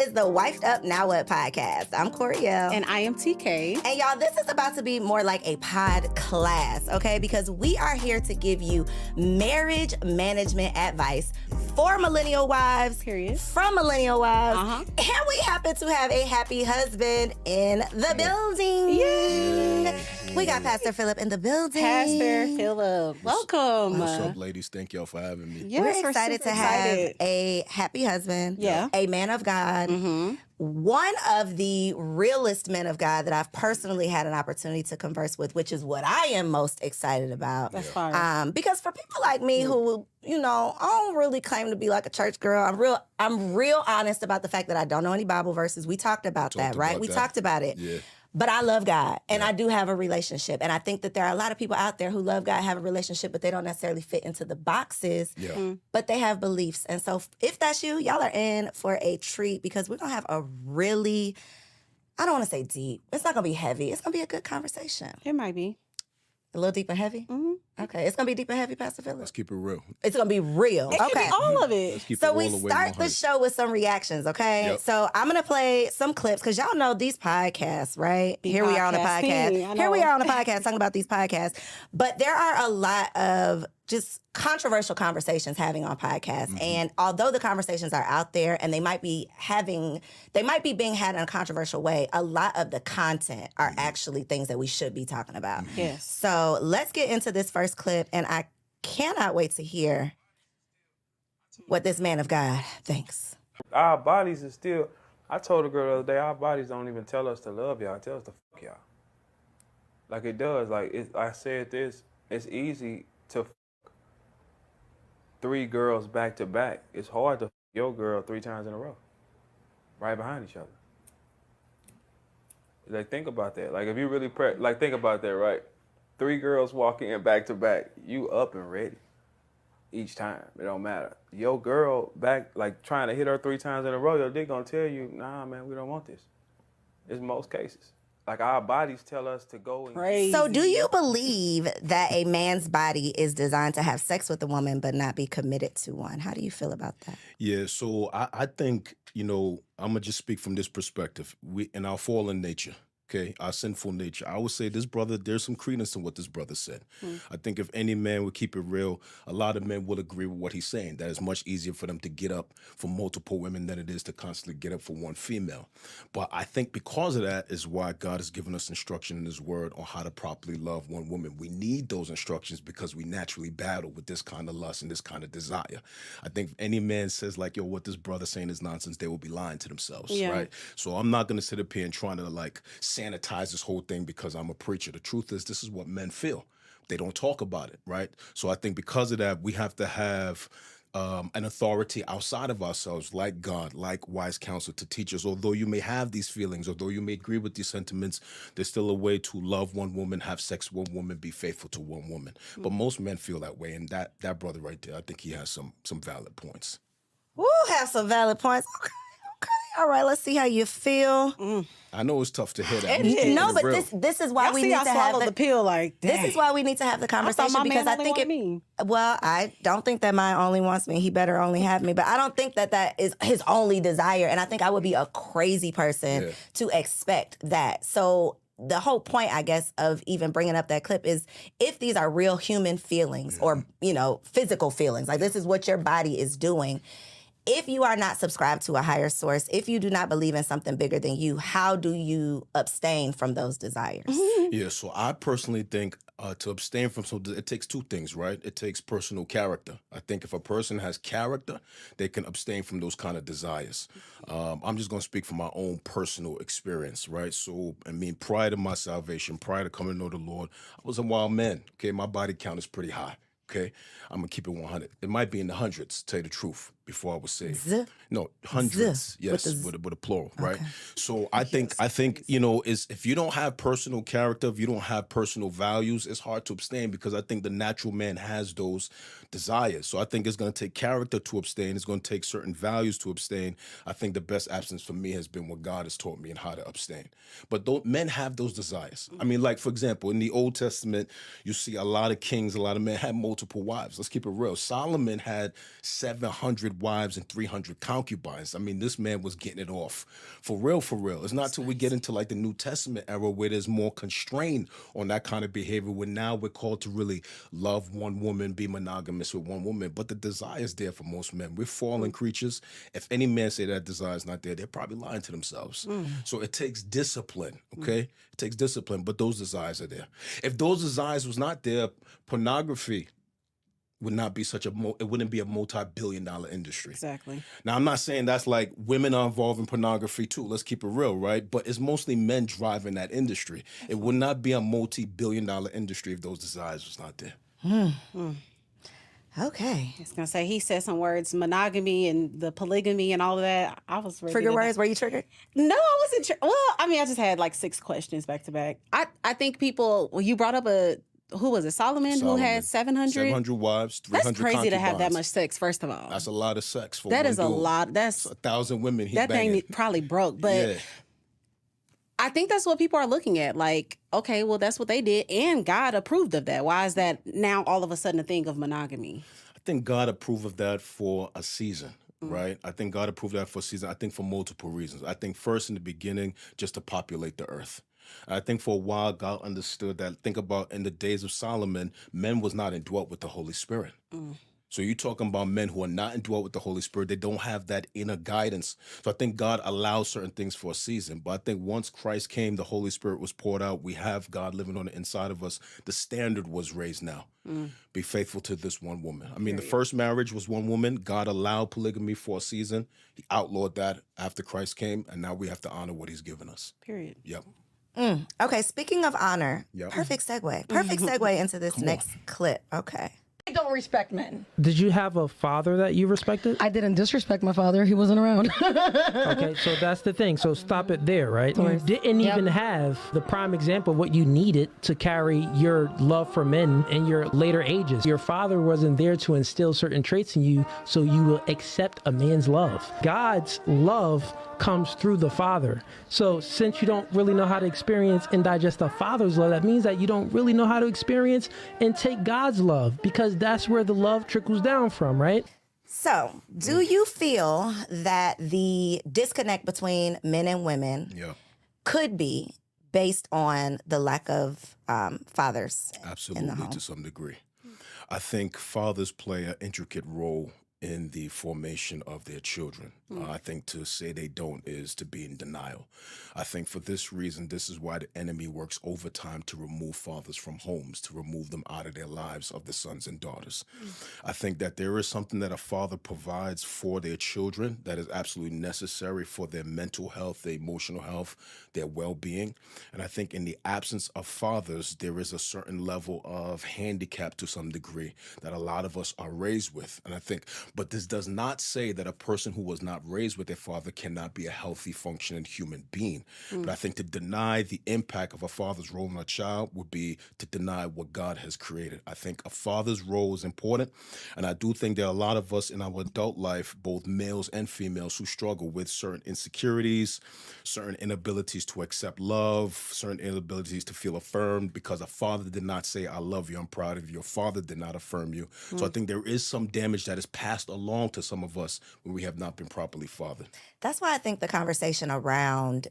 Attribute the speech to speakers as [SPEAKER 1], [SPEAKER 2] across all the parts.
[SPEAKER 1] is the Wifed Up Now What podcast. I'm Coriel.
[SPEAKER 2] And I am TK.
[SPEAKER 1] And y'all, this is about to be more like a pod class, okay? Because we are here to give you marriage management advice for millennial wives.
[SPEAKER 2] Period.
[SPEAKER 1] From millennial wives.
[SPEAKER 2] Uh-huh.
[SPEAKER 1] And we happen to have a happy husband in the building.
[SPEAKER 2] Yay!
[SPEAKER 1] We got Pastor Philip in the building.
[SPEAKER 2] Pastor Philip, welcome.
[SPEAKER 3] What's up, ladies? Thank y'all for having me.
[SPEAKER 2] Yes,
[SPEAKER 1] We're excited
[SPEAKER 2] super
[SPEAKER 1] to have
[SPEAKER 2] excited.
[SPEAKER 1] a happy husband,
[SPEAKER 2] Yeah.
[SPEAKER 1] a man of God, one of the realest men of God that I've personally had an opportunity to converse with, which is what I am most excited about.
[SPEAKER 2] That's fine.
[SPEAKER 1] Because for people like me who, you know, I don't really claim to be like a church girl. I'm real honest about the fact that I don't know any Bible verses. We talked about that, right? We talked about it.
[SPEAKER 3] Yeah.
[SPEAKER 1] But I love God, and I do have a relationship. And I think that there are a lot of people out there who love God, have a relationship, but they don't necessarily fit into the boxes, but they have beliefs. And so if that's you, y'all are in for a treat because we're going to have a really, I don't want to say deep. It's not going to be heavy. It's going to be a good conversation.
[SPEAKER 2] It might be.
[SPEAKER 1] A little deep and heavy?
[SPEAKER 2] Mm-hmm.
[SPEAKER 1] Okay. It's going to be deep and heavy, Pastor Philip?
[SPEAKER 3] Let's keep it real.
[SPEAKER 1] It's going to be real.
[SPEAKER 2] It
[SPEAKER 1] okay.
[SPEAKER 2] can be all of it.
[SPEAKER 3] Let's keep
[SPEAKER 1] So
[SPEAKER 3] it
[SPEAKER 1] we
[SPEAKER 3] all the way
[SPEAKER 1] start the
[SPEAKER 3] 100.
[SPEAKER 1] show with some reactions, okay?
[SPEAKER 3] Yep.
[SPEAKER 1] So I'm gonna play some clips because y'all know these podcasts, right? Here we are on a
[SPEAKER 2] podcasting,
[SPEAKER 1] podcast.
[SPEAKER 2] I
[SPEAKER 1] Here we
[SPEAKER 2] know.
[SPEAKER 1] are on a podcast talking about these podcasts. But there are a lot of just controversial conversations having on podcasts. And although the conversations are out there and they might be being had in a controversial way, a lot of the content are actually things that we should be talking about.
[SPEAKER 2] Yes.
[SPEAKER 1] So let's get into this first clip, and I cannot wait to hear what this man of God thinks.
[SPEAKER 4] Our bodies is still, I told a girl the other day, our bodies don't even tell us to love y'all, it tells us to fuck y'all. Like it does, I said this, it's easy to fuck 3 girls back to back. It's hard to fuck your girl 3 times in a row, right behind each other. Like think about that, like if you really, think about that, right? 3 girls walking in back to back, you up and ready. Each time, it don't matter. Your girl back, like trying to hit her 3 times in a row, your dick gonna tell you, nah, man, we don't want this. It's most cases. Like our bodies tell us to go and
[SPEAKER 2] Crazy.
[SPEAKER 1] So do you believe that a man's body is designed to have sex with a woman but not be committed to one? How do you feel about that?
[SPEAKER 3] Yeah, so I think, I'm going to just speak from this perspective. In our fallen nature, okay, our sinful nature, I would say this brother, there's some credence in what this brother said. I think if any man would keep it real, a lot of men will agree with what he's saying. That it's much easier for them to get up for multiple women than it is to constantly get up for one female. But I think because of that is why God has given us instruction in his word on how to properly love one woman. We need those instructions because we naturally battle with this kind of lust and this kind of desire. I think if any man says like, yo, what this brother saying is nonsense, they will be lying to themselves, right? So I'm not going to sit up here and trying to like sanitize this whole thing because I'm a preacher. The truth is, this is what men feel. They don't talk about it, right? So I think because of that, we have to have an authority outside of ourselves, like God, like wise counsel, to teach us. Although you may have these feelings, although you may agree with these sentiments, there's still a way to love one woman, have sex with one woman, be faithful to one woman. But most men feel that way, and that brother right there, I think he has some valid points.
[SPEAKER 1] Woo, have some valid points. Okay. All right, let's see how you feel.
[SPEAKER 3] I know it's tough to hear that.
[SPEAKER 2] It is.
[SPEAKER 1] No, but
[SPEAKER 3] Real.
[SPEAKER 1] this is why
[SPEAKER 2] Y'all
[SPEAKER 1] we
[SPEAKER 2] see
[SPEAKER 1] need
[SPEAKER 2] I
[SPEAKER 1] to have
[SPEAKER 2] swallowed the pill like that.
[SPEAKER 1] This is why we need to have the conversation
[SPEAKER 2] my
[SPEAKER 1] because
[SPEAKER 2] man
[SPEAKER 1] I
[SPEAKER 2] only
[SPEAKER 1] think
[SPEAKER 2] wanted me.
[SPEAKER 1] Well, I don't think that mine only wants me. He better only have me. But I don't think that is his only desire. And I think I would be a crazy person to expect that. So the whole point, I guess, of even bringing up that clip is if these are real human feelings or, physical feelings, like this is what your body is doing. If you are not subscribed to a higher source, if you do not believe in something bigger than you, how do you abstain from those desires?
[SPEAKER 3] Yeah, so I personally think to abstain from something, it takes 2 things, right? It takes personal character. I think if a person has character, they can abstain from those kind of desires. I'm just going to speak from my own personal experience, right? So, prior to my salvation, prior to coming to know the Lord, I was a wild man, okay? My body count is pretty high. Okay, I'm gonna keep it 100. It might be in the hundreds, to tell you the truth, before I was saved. No, hundreds. Yes, with a plural, right? So I think is if you don't have personal character, if you don't have personal values, it's hard to abstain because I think the natural man has those desires. So I think it's gonna take character to abstain. It's gonna take certain values to abstain. I think the best absence for me has been what God has taught me and how to abstain. But men have those desires. Like for example, in the Old Testament, you see a lot of kings, a lot of men had multiple multiple wives. Let's keep it real. Solomon had 700 wives and 300 concubines. I mean, this man was getting it off. For real, for real. It's not till we get into like the New Testament era where there's more constraint on that kind of behavior, where now we're called to really love one woman, be monogamous with one woman. But the desire is there for most men. We're fallen creatures. If any man say that desire is not there, they're probably lying to themselves. So it takes discipline, okay? It takes discipline, but those desires are there. If those desires was not there, pornography would not be it wouldn't be a multi-billion-dollar industry.
[SPEAKER 2] Exactly.
[SPEAKER 3] Now, I'm not saying that's like women are involved in pornography too. Let's keep it real, right? But it's mostly men driving that industry. It would not be a multi-billion-dollar industry if those desires was not there.
[SPEAKER 1] Okay.
[SPEAKER 2] I was going to say, he said some words, monogamy and the polygamy and all of that. I was ready
[SPEAKER 1] Trigger
[SPEAKER 2] to
[SPEAKER 1] words? Were you triggered?
[SPEAKER 2] No, I wasn't. Well, I mean, I just had like 6 questions back to back. I think people, well, you brought up who was it, Solomon, who had 700?
[SPEAKER 3] 700 wives, 300
[SPEAKER 2] That's crazy to have that
[SPEAKER 3] concubines.
[SPEAKER 2] much sex, first of all.
[SPEAKER 3] That's a lot of sex for
[SPEAKER 2] That
[SPEAKER 3] one
[SPEAKER 2] is a
[SPEAKER 3] dude.
[SPEAKER 2] lot. That's
[SPEAKER 3] 1,000 women he
[SPEAKER 2] that
[SPEAKER 3] banging.
[SPEAKER 2] thing probably broke. But
[SPEAKER 3] Yeah.
[SPEAKER 2] I think that's what people are looking at. Like, okay, well, that's what they did, and God approved of that. Why is that now all of a sudden a thing of monogamy?
[SPEAKER 3] I think God approved of that for a season, right? I think God approved that for a season. I think for multiple reasons. I think first in the beginning, just to populate the earth. I think for a while, God understood that. Think about in the days of Solomon, men was not indwelt with the Holy Spirit. So you're talking about men who are not indwelt with the Holy Spirit. They don't have that inner guidance. So I think God allows certain things for a season. But I think once Christ came, the Holy Spirit was poured out. We have God living on the inside of us. The standard was raised now. Be faithful to this one woman. I mean, the first marriage was one woman. God allowed polygamy for a season. He outlawed that after Christ came. And now we have to honor what he's given us.
[SPEAKER 2] Period.
[SPEAKER 3] Yep.
[SPEAKER 1] Okay, speaking of honor,
[SPEAKER 3] Yep.
[SPEAKER 1] perfect segue. Perfect segue into this next clip. Okay.
[SPEAKER 5] I don't respect men.
[SPEAKER 6] Did you have a father that you respected?
[SPEAKER 5] I didn't disrespect my father. He wasn't around.
[SPEAKER 6] Okay, so that's the thing. So stop it there, right? You didn't even have the prime example of what you needed to carry your love for men in your later ages. Your father wasn't there to instill certain traits in you so you will accept a man's love. God's love comes through the father. So since you don't really know how to experience and digest a father's love, that means that you don't really know how to experience and take God's love, because that's where the love trickles down from, right?
[SPEAKER 1] So, do you feel that the disconnect between men and women
[SPEAKER 3] Yeah.
[SPEAKER 1] could be based on the lack of fathers in the
[SPEAKER 3] Absolutely,
[SPEAKER 1] home?
[SPEAKER 3] to some degree. I think fathers play an intricate role in the formation of their children. I think to say they don't is to be in denial. I think for this reason, this is why the enemy works overtime to remove fathers from homes, to remove them out of their lives of the sons and daughters. I think that there is something that a father provides for their children that is absolutely necessary for their mental health, their emotional health, their well-being. And I think in the absence of fathers, there is a certain level of handicap to some degree that a lot of us are raised with. And I think, but this does not say that a person who was not raised with their father cannot be a healthy, functioning human being. But I think to deny the impact of a father's role in a child would be to deny what God has created. I think a father's role is important. And I do think there are a lot of us in our adult life, both males and females, who struggle with certain insecurities, certain inabilities to accept love, certain inabilities to feel affirmed because a father did not say, I love you, I'm proud of you. Your father did not affirm you. So I think there is some damage that is passed along to some of us when we have not been properly fathered.
[SPEAKER 1] That's why I think the conversation around,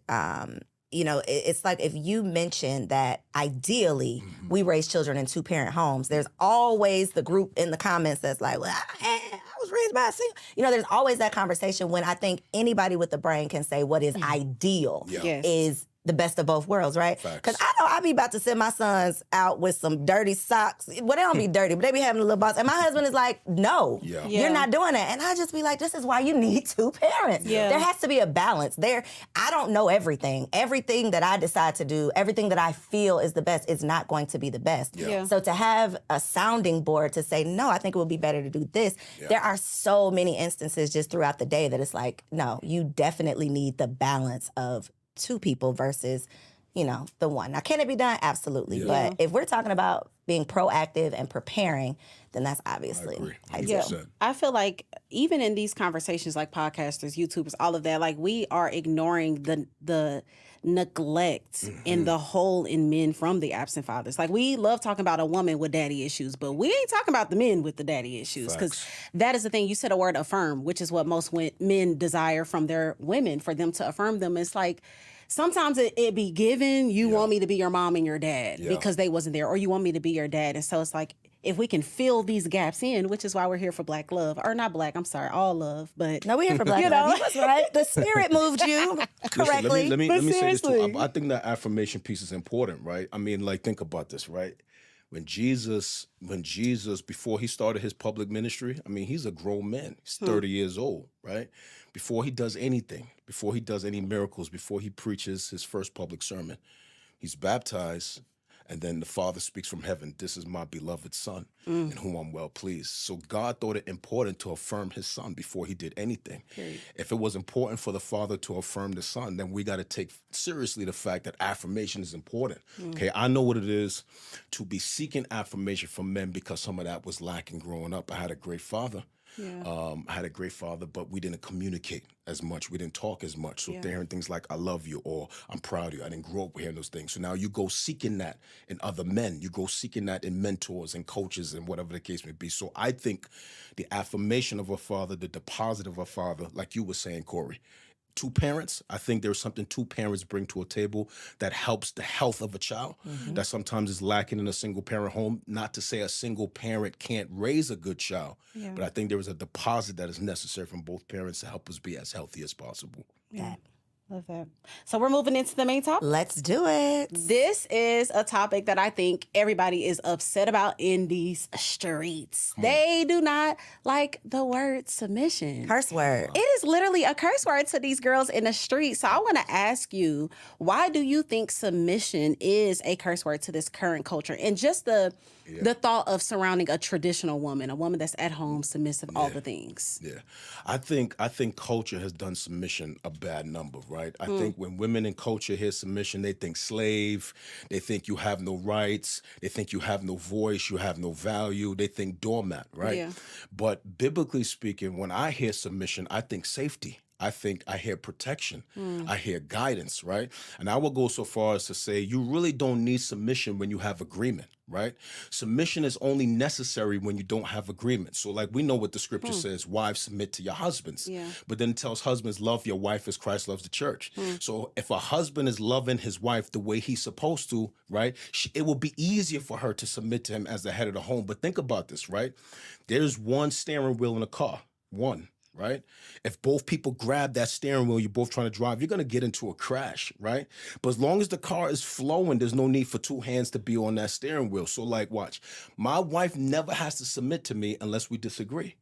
[SPEAKER 1] it's like if you mention that ideally we raise children in 2-parent homes, there's always the group in the comments that's like, well, I was raised by a single. There's always that conversation when I think anybody with the brain can say what is ideal
[SPEAKER 2] Yes.
[SPEAKER 1] is the best of both worlds, right?
[SPEAKER 3] Facts.
[SPEAKER 1] Because I know I be about to send my sons out with some dirty socks. Well, they don't be dirty, but they be having a little box. And my husband is like, no,
[SPEAKER 3] Yeah.
[SPEAKER 1] you're not doing that. And I just be like, this is why you need 2 parents.
[SPEAKER 2] Yeah.
[SPEAKER 1] There has to be a balance. I don't know everything. Everything that I decide to do, everything that I feel is the best is not going to be the best.
[SPEAKER 2] Yeah.
[SPEAKER 1] So to have a sounding board to say, no, I think it would be better to do this. There are so many instances just throughout the day that it's like, no, you definitely need the balance of 2 people versus the one. Now, can it be done? Absolutely. But if we're talking about being proactive and preparing, then that's obviously
[SPEAKER 3] I agree.
[SPEAKER 1] ideal.
[SPEAKER 3] 100%.
[SPEAKER 2] I feel like even in these conversations, like podcasters, YouTubers, all of that, like we are ignoring the neglect and the hole in men from the absent fathers. Like we love talking about a woman with daddy issues, but we ain't talking about the men with the daddy issues, because that is the thing. You said a word, affirm, which is what most men desire from their women, for them to affirm them. It's like, sometimes it be given, you want me to be your mom and your dad because they wasn't there, or you want me to be your dad. And so it's like, if we can fill these gaps in, which is why we're here for Black love, or not Black, I'm sorry, all love, but
[SPEAKER 1] No, we're here for Black love. You was right. The spirit moved you correctly.
[SPEAKER 3] Listen, let me say this
[SPEAKER 2] seriously.
[SPEAKER 3] too. I think that affirmation piece is important, right? I mean, like, think about this, right? When Jesus, before he started his public ministry, I mean, he's a grown man. He's 30 years old, right? Before he does anything, before he does any miracles, before he preaches his first public sermon, he's baptized, and then the Father speaks from heaven, "This is my beloved Son, in whom I'm well pleased." So God thought it important to affirm his Son before he did anything. If it was important for the Father to affirm the Son, then we got to take seriously the fact that affirmation is important. Okay, I know what it is to be seeking affirmation from men, because some of that was lacking growing up. I had a great father. I had a great father, but we didn't communicate as much. We didn't talk as much. So they're hearing things like, "I love you," or "I'm proud of you." I didn't grow up hearing those things. So now you go seeking that in other men. You go seeking that in mentors and coaches and whatever the case may be. So I think the affirmation of a father, the deposit of a father, like you were saying, Corey, two parents, I think there's something two parents bring to a table that helps the health of a child that sometimes is lacking in a single parent home. Not to say a single parent can't raise a good child, but I think there is a deposit that is necessary from both parents to help us be as healthy as possible.
[SPEAKER 2] love that. So we're moving into the main topic.
[SPEAKER 1] Let's do it.
[SPEAKER 2] This is a topic that I think everybody is upset about in these streets. They do not like the word submission.
[SPEAKER 1] Curse word.
[SPEAKER 2] It is literally a curse word to these girls in the street. So I want to ask you, why do you think submission is a curse word to this current culture? And just the thought of surrounding a traditional woman, a woman that's at home, submissive, all the things.
[SPEAKER 3] Yeah. I think culture has done submission a bad number, right? I think when women in culture hear submission, they think slave, they think you have no rights, they think you have no voice, you have no value, they think doormat, right?
[SPEAKER 2] Yeah.
[SPEAKER 3] But biblically speaking, when I hear submission, I think safety. I hear protection. I hear guidance, right? And I will go so far as to say you really don't need submission when you have agreement, right? Submission is only necessary when you don't have agreement. So like we know what the scripture says, wives submit to your husbands.
[SPEAKER 2] Yeah.
[SPEAKER 3] But then it tells husbands, love your wife as Christ loves the church. So if a husband is loving his wife the way he's supposed to, right, it will be easier for her to submit to him as the head of the home. But think about this, right? There's one steering wheel in a car, one. Right? If both people grab that steering wheel, you're both trying to drive, you're going to get into a crash, right? But as long as the car is flowing, there's no need for two hands to be on that steering wheel. So like, watch, my wife never has to submit to me unless we disagree.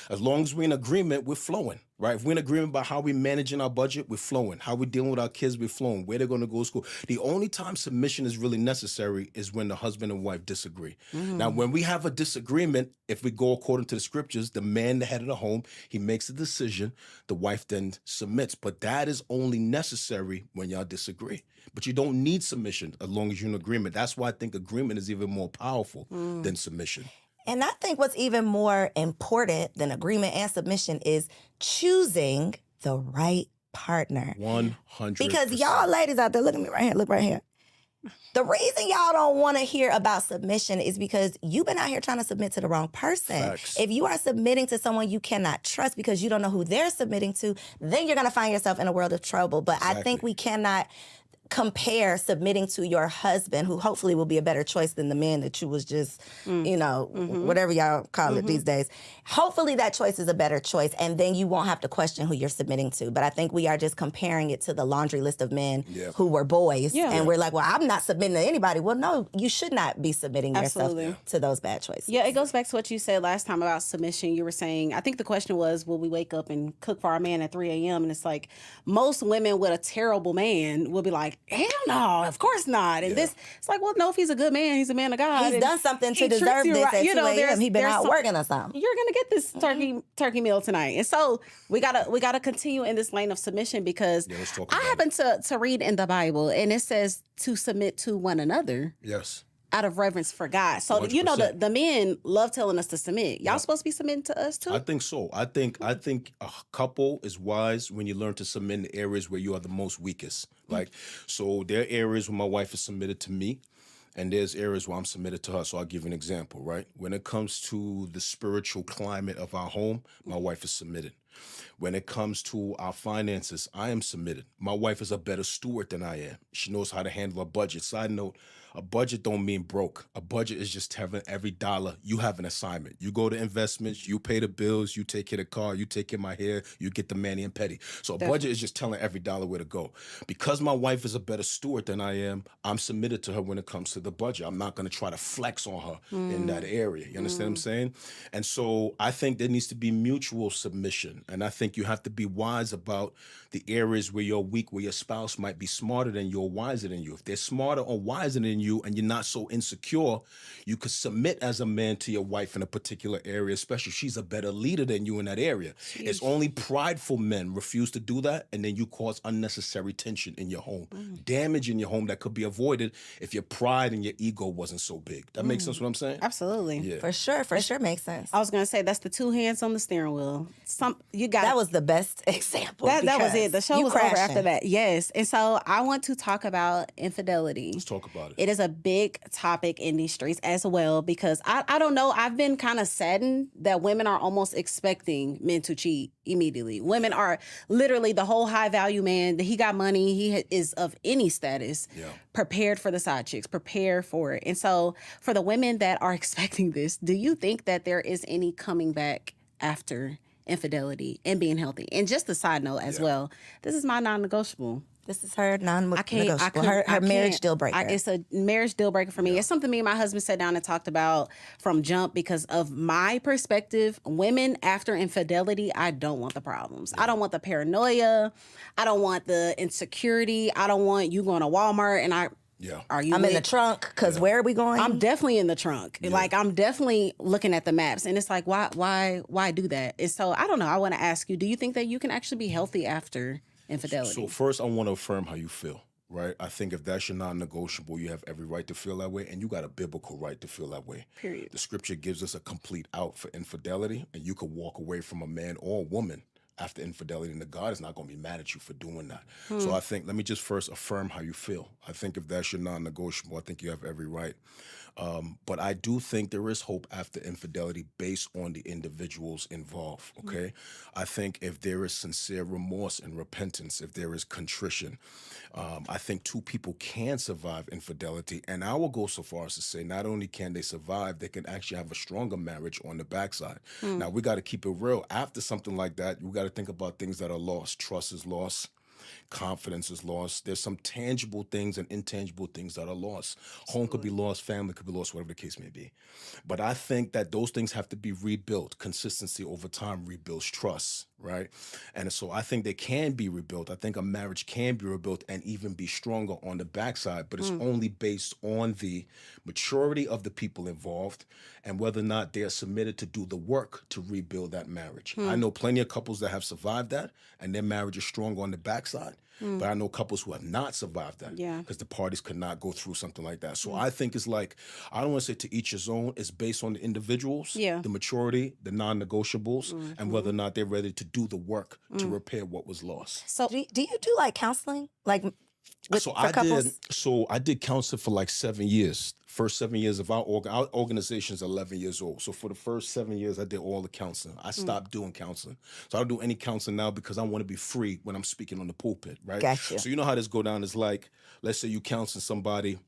[SPEAKER 3] As long as we're in agreement, we're flowing, right? If we're in agreement about how we're managing our budget, we're flowing. How we're dealing with our kids, we're flowing. Where they're going to go to school. The only time submission is really necessary is when the husband and wife disagree. Now, when we have a disagreement, if we go according to the scriptures, the man, the head of the home, he makes a decision. The wife then submits. But that is only necessary when y'all disagree. But you don't need submission as long as you're in agreement. That's why I think agreement is even more powerful than submission.
[SPEAKER 1] And I think what's even more important than agreement and submission is choosing the right partner.
[SPEAKER 3] 100%.
[SPEAKER 1] Because y'all ladies out there, look at me right here, look right here. The reason y'all don't want to hear about submission is because you've been out here trying to submit to the wrong person.
[SPEAKER 3] Facts.
[SPEAKER 1] If you are submitting to someone you cannot trust because you don't know who they're submitting to, then you're going to find yourself in a world of trouble. But I think we cannot compare submitting to your husband, who hopefully will be a better choice than the man that you was just, whatever y'all call it these days. Hopefully that choice is a better choice, and then you won't have to question who you're submitting to. But I think we are just comparing it to the laundry list of men who were boys, and we're like, well, I'm not submitting to anybody. Well, no, you should not be submitting yourself to those bad choices.
[SPEAKER 2] Yeah, it goes back to what you said last time about submission. You were saying, I think the question was, will we wake up and cook for our man at 3 a.m.? And it's like, most women with a terrible man will be like, like, hell no, of course not. And this, it's like, well, no, if he's a good man, he's a man of God.
[SPEAKER 1] He's
[SPEAKER 2] and
[SPEAKER 1] done something to
[SPEAKER 2] he treats
[SPEAKER 1] deserve
[SPEAKER 2] you
[SPEAKER 1] this
[SPEAKER 2] right.
[SPEAKER 1] at 2 a.m. He been
[SPEAKER 2] there's
[SPEAKER 1] out
[SPEAKER 2] some-
[SPEAKER 1] working or something.
[SPEAKER 2] You're gonna get this turkey meal tonight. And so we gotta continue in this lane of submission, because
[SPEAKER 3] let's talk
[SPEAKER 2] I
[SPEAKER 3] about
[SPEAKER 2] happen to read in the Bible, and it says to submit to one another.
[SPEAKER 3] Yes.
[SPEAKER 2] Out of reverence for God. So
[SPEAKER 3] 100%.
[SPEAKER 2] the men love telling us to submit. Y'all supposed to be submitting to us too?
[SPEAKER 3] I think so. I think a couple is wise when you learn to submit in the areas where you are the most weakest. Like, so there are areas where my wife is submitted to me, and there's areas where I'm submitted to her. So I'll give you an example, right? When it comes to the spiritual climate of our home, my wife is submitted. When it comes to our finances, I am submitted. My wife is a better steward than I am. She knows how to handle a budget. Side note, a budget don't mean broke. A budget is just having every dollar. You have an assignment. You go to investments, you pay the bills, you take care of the car, you take care of my hair, you get the mani and petty. So a budget is just telling every dollar where to go. Because my wife is a better steward than I am, I'm submitted to her when it comes to the budget. I'm not going to try to flex on her in that area. You understand what I'm saying? And so I think there needs to be mutual submission. And I think you have to be wise about the areas where you're weak, where your spouse might be smarter than you or wiser than you. If they're smarter or wiser than you and you're not so insecure, you could submit as a man to your wife in a particular area, especially if she's a better leader than you in that area. It's only prideful men refuse to do that, and then you cause unnecessary tension in your home, damage in your home that could be avoided if your pride and your ego wasn't so big. That makes sense what I'm saying?
[SPEAKER 2] Absolutely.
[SPEAKER 3] Yeah.
[SPEAKER 1] For sure makes sense.
[SPEAKER 2] I was gonna say that's the two hands on the steering wheel.
[SPEAKER 1] That was the best example.
[SPEAKER 2] That was it. The show was over
[SPEAKER 1] crashing.
[SPEAKER 2] after that. Yes. And so I want to talk about infidelity.
[SPEAKER 3] Let's talk about it.
[SPEAKER 2] It is a big topic in these streets as well, because I don't know. I've been kind of saddened that women are almost expecting men to cheat immediately. Women are literally the whole high value man. He got money. He is of any status. Prepared for the side chicks. Prepare for it. And so for the women that are expecting this, do you think that there is any coming back after infidelity and being healthy? And just a side note as well, this is my non-negotiable.
[SPEAKER 1] This is her non-negotiable.
[SPEAKER 2] I
[SPEAKER 1] Her
[SPEAKER 2] can't-
[SPEAKER 1] marriage deal breaker.
[SPEAKER 2] It's a marriage deal breaker for me. It's something me and my husband sat down and talked about from jump, because of my perspective, women after infidelity, I don't want the problems. I don't want the paranoia. I don't want the insecurity. I don't want you going to Walmart and
[SPEAKER 1] I'm in the trunk because where are we going?
[SPEAKER 2] I'm definitely in the trunk. Like, I'm definitely looking at the maps, and it's like, why do that? And so I don't know. I want to ask you, do you think that you can actually be healthy after infidelity?
[SPEAKER 3] So first, I want to affirm how you feel, right? I think if that's your non-negotiable, you have every right to feel that way, and you got a biblical right to feel that way.
[SPEAKER 2] Period.
[SPEAKER 3] The scripture gives us a complete out for infidelity, and you could walk away from a man or a woman after infidelity, and the God is not going to be mad at you for doing that. So I think, let me just first affirm how you feel. I think if that's your non-negotiable, I think you have every right. But I do think there is hope after infidelity based on the individuals involved, okay? I think if there is sincere remorse and repentance, if there is contrition, I think two people can survive infidelity. And I will go so far as to say not only can they survive, they can actually have a stronger marriage on the backside. Now, we got to keep it real. After something like that, we got to think about things that are lost. Trust is lost. Confidence is lost. There's some tangible things and intangible things that are lost. Home could be lost, family could be lost, whatever the case may be. But I think that those things have to be rebuilt. Consistency over time rebuilds trust, right? And so I think they can be rebuilt. I think a marriage can be rebuilt and even be stronger on the backside, but it's only based on the maturity of the people involved and whether or not they are submitted to do the work to rebuild that marriage. I know plenty of couples that have survived that and their marriage is stronger on the backside. But I know couples who have not survived that because the parties could not go through something like that. So I think it's like, I don't want to say to each his own. It's based on the individuals, the maturity, the non-negotiables, and whether or not they're ready to do the work to repair what was lost.
[SPEAKER 1] So do you do like counseling? Like for couples?
[SPEAKER 3] I did counseling for like 7 years. First 7 years of our organization is 11 years old. So for the first 7 years, I did all the counseling. I stopped doing counseling. So I don't do any counseling now because I want to be free when I'm speaking on the pulpit, right?
[SPEAKER 1] Gotcha.
[SPEAKER 3] So you know how this go down is like, let's say you counseling somebody,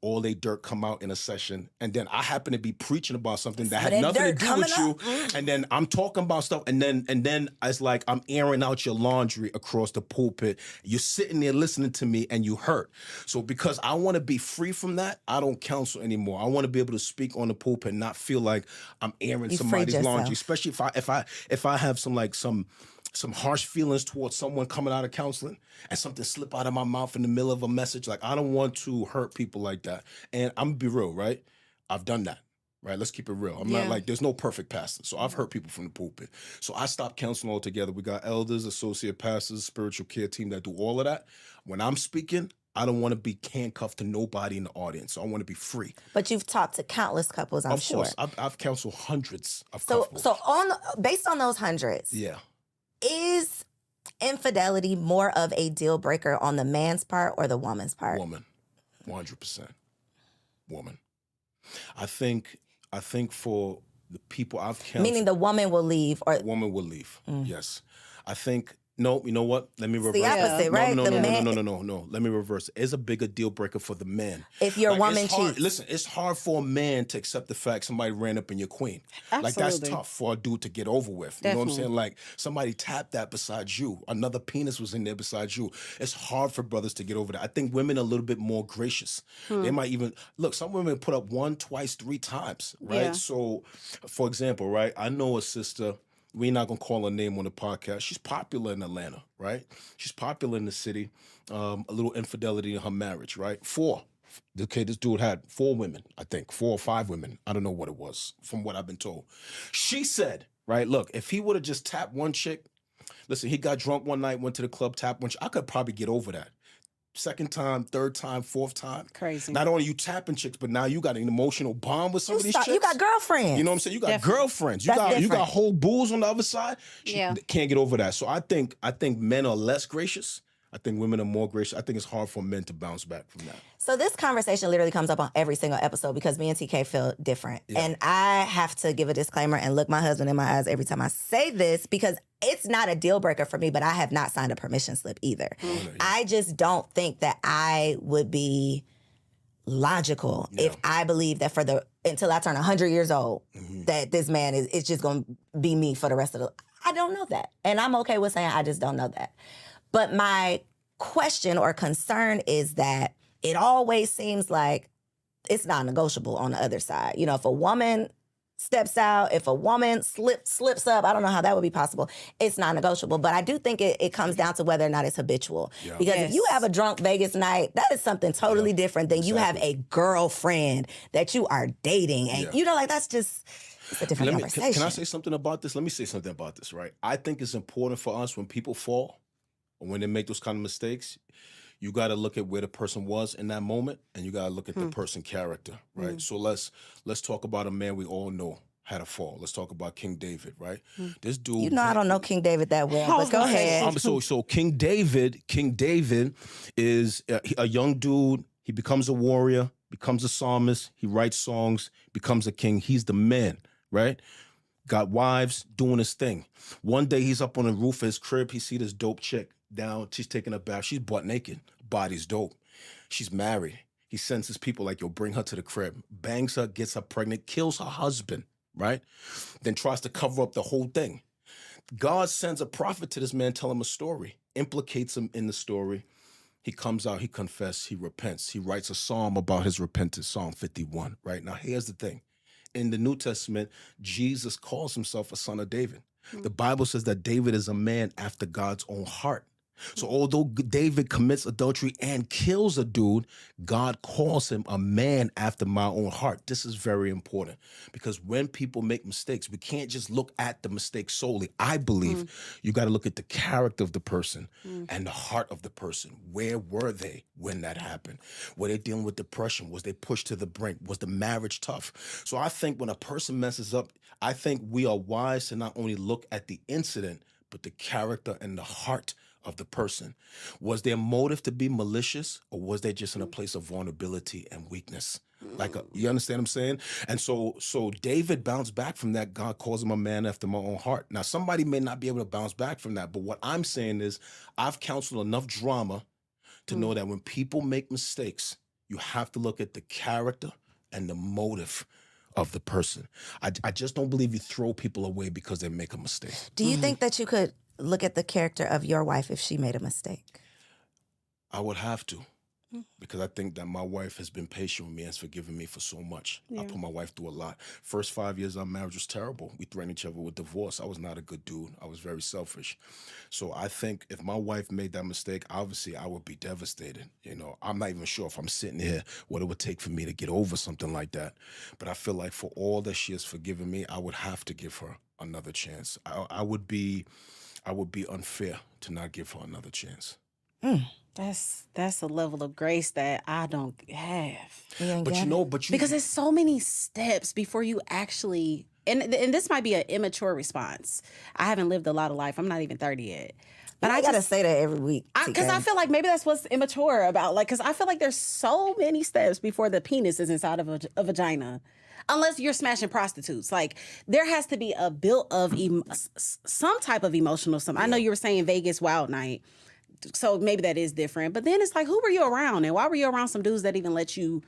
[SPEAKER 3] all they dirt come out in a session, and then I happen to be preaching about something that had nothing to do with you, and then I'm talking about stuff, and then it's like I'm airing out your laundry across the pulpit. You're sitting there listening to me, and you hurt. So because I want to be free from that, I don't counsel anymore. I want to be able to speak on the pulpit and not feel like I'm airing somebody's laundry, especially if I have some some harsh feelings towards someone coming out of counseling and something slip out of my mouth in the middle of a message. Like, I don't want to hurt people like that. And I'm gonna be real, right? I've done that. Right, let's keep it real. I'm not like, there's no perfect pastor. So I've hurt people from the pulpit. So I stopped counseling altogether. We got elders, associate pastors, spiritual care team that do all of that. When I'm speaking, I don't want to be handcuffed to nobody in the audience. So I want to be free.
[SPEAKER 1] But you've talked to countless couples, I'm sure.
[SPEAKER 3] Of course, I've counseled hundreds of
[SPEAKER 1] So,
[SPEAKER 3] couples.
[SPEAKER 1] so based on those hundreds, is infidelity more of a deal breaker on the man's part or the woman's part?
[SPEAKER 3] Woman, 100%. Woman. I think for the people I've counseled,
[SPEAKER 1] Meaning the woman will leave, or
[SPEAKER 3] woman will leave. Yes, I think. No, you know what? Let me reverse.
[SPEAKER 1] the opposite, right?
[SPEAKER 3] No. Let me reverse. It's a bigger deal breaker for the man.
[SPEAKER 1] If your woman cheats.
[SPEAKER 3] Listen, it's hard for a man to accept the fact somebody ran up in your queen.
[SPEAKER 2] Absolutely.
[SPEAKER 3] Like, that's tough for a dude to get over with. You know what I'm saying? Like, somebody tapped that besides you. Another penis was in there besides you. It's hard for brothers to get over that. I think women are a little bit more gracious. They might even, look, some women put up 1, twice, 3 times, right?
[SPEAKER 2] Yeah.
[SPEAKER 3] So, for example, right, I know a sister, we're not going to call her name on the podcast. She's popular in Atlanta, right? She's popular in the city. A little infidelity in her marriage, right? 4. Okay, this dude had 4 women, I think. 4 or 5 women. I don't know what it was, from what I've been told. She said, right, look, if he would have just tapped one chick, listen, he got drunk one night, went to the club, tapped one chick, I could probably get over that. 2nd time, 3rd time, 4th time.
[SPEAKER 2] Crazy.
[SPEAKER 3] Not only you tapping chicks, but now you got an emotional bond with some of these chicks.
[SPEAKER 1] You got girlfriends.
[SPEAKER 3] You know what I'm saying? You got
[SPEAKER 2] Definitely.
[SPEAKER 3] girlfriends.
[SPEAKER 1] That's
[SPEAKER 3] You got
[SPEAKER 1] different.
[SPEAKER 3] whole bulls on the other side. She
[SPEAKER 2] Yeah.
[SPEAKER 3] can't get over that. So I think men are less gracious. I think women are more gracious. I think it's hard for men to bounce back from that.
[SPEAKER 1] So this conversation literally comes up on every single episode because me and TK feel different.
[SPEAKER 3] Yeah.
[SPEAKER 1] And I have to give a disclaimer and look my husband in my eyes every time I say this because it's not a deal breaker for me, but I have not signed a permission slip either. I just don't think that I would be logical if I believe that until I turn 100 years old, that this man is just going to be me for the rest of the. I don't know that. And I'm okay with saying I just don't know that. But my question or concern is that it always seems like it's not negotiable on the other side. You know, if a woman steps out, if a woman slips up, I don't know how that would be possible. It's not negotiable. But I do think it comes down to whether or not it's habitual. Yeah. Because if you have a drunk Vegas night, that is something totally different than you have a girlfriend that you are dating. And you know, like that's just... It's a different conversation.
[SPEAKER 3] Can I say something about this? Let me say something about this, right? I think it's important for us when people fall or when they make those kind of mistakes, you got to look at where the person was in that moment, and you got to look at the person's character, right? So let's talk about a man we all know had a fall. Let's talk about King David, right? This dude.
[SPEAKER 1] You know, I don't know King David that well, but go ahead.
[SPEAKER 3] So King David is a young dude. He becomes a warrior, becomes a psalmist. He writes songs, becomes a king. He's the man, right? Got wives, doing his thing. One day he's up on the roof of his crib. He see this dope chick down. She's taking a bath. She's butt naked. Body's dope. She's married. He sends his people like, yo, bring her to the crib. Bangs her, gets her pregnant, kills her husband, right? Then tries to cover up the whole thing. God sends a prophet to this man, tell him a story, implicates him in the story. He comes out, he confesses, he repents. He writes a psalm about his repentance, Psalm 51, right? Now, here's the thing. In the New Testament, Jesus calls himself a son of David. The Bible says that David is a man after God's own heart. So although David commits adultery and kills a dude, God calls him a man after my own heart. This is very important because when people make mistakes, we can't just look at the mistake solely. I believe you got to look at the character of the person and the heart of the person. Where were they when that happened? Were they dealing with depression? Was they pushed to the brink? Was the marriage tough? So I think when a person messes up, I think we are wise to not only look at the incident, but the character and the heart of the person. Was their motive to be malicious, or was they just in a place of vulnerability and weakness? You understand what I'm saying? And so David bounced back from that. God calls him a man after my own heart. Now, somebody may not be able to bounce back from that, but what I'm saying is I've counseled enough drama to know that when people make mistakes, you have to look at the character and the motive of the person. I just don't believe you throw people away because they make a mistake.
[SPEAKER 1] Do you think that you could look at the character of your wife if she made a mistake?
[SPEAKER 3] I would have to. because I think that my wife has been patient with me and has forgiven me for so much. I put my wife through a lot. First 5 years of our marriage was terrible. We threatened each other with divorce. I was not a good dude. I was very selfish. So I think if my wife made that mistake, obviously I would be devastated. You know, I'm not even sure if I'm sitting here what it would take for me to get over something like that. But I feel like for all that she has forgiven me, I would have to give her another chance. I would be unfair to not give her another chance.
[SPEAKER 2] That's a level of grace that I don't have.
[SPEAKER 3] Because
[SPEAKER 2] there's so many steps before you actually, and this might be an immature response. I haven't lived a lot of life. I'm not even 30 yet. But
[SPEAKER 1] I gotta say that every week.
[SPEAKER 2] Because I feel like maybe that's what's immature about. Like, because I feel like there's so many steps before the penis is inside of a vagina. Unless you're smashing prostitutes. Like, there has to be a built of some type of emotional something. I know you were saying Vegas Wild Night. So maybe that is different. But then it's like, who were you around? And why were you around some dudes that even let you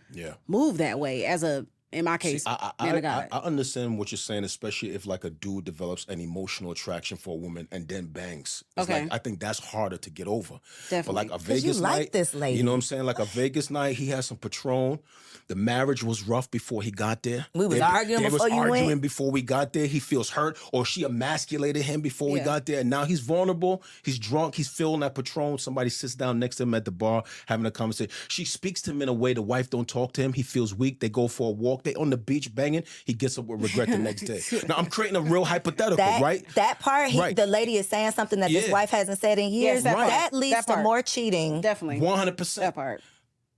[SPEAKER 2] move that way as a, in my case, man of God?
[SPEAKER 3] I understand what you're saying, especially if like a dude develops an emotional attraction for a woman and then bangs. It's like, I think that's harder to get over.
[SPEAKER 2] Definitely.
[SPEAKER 3] But like a Vegas night,
[SPEAKER 1] this lady.
[SPEAKER 3] You know what I'm saying? Like a Vegas night, he had some Patron. The marriage was rough before he got there.
[SPEAKER 1] We was arguing before you went.
[SPEAKER 3] Before we got there. He feels hurt, or she emasculated him before we got there. And now he's vulnerable. He's drunk. He's feeling that Patron. Somebody sits down next to him at the bar having a conversation. She speaks to him in a way the wife don't talk to him. He feels weak. They go for a walk. They on the beach banging. He gets up with regret the next day. Now I'm creating a real hypothetical, right?
[SPEAKER 1] That part, the lady is saying something that this wife hasn't said in years.
[SPEAKER 2] Yes,
[SPEAKER 1] that leads to more cheating.
[SPEAKER 2] Definitely.
[SPEAKER 3] 100%.
[SPEAKER 2] That part.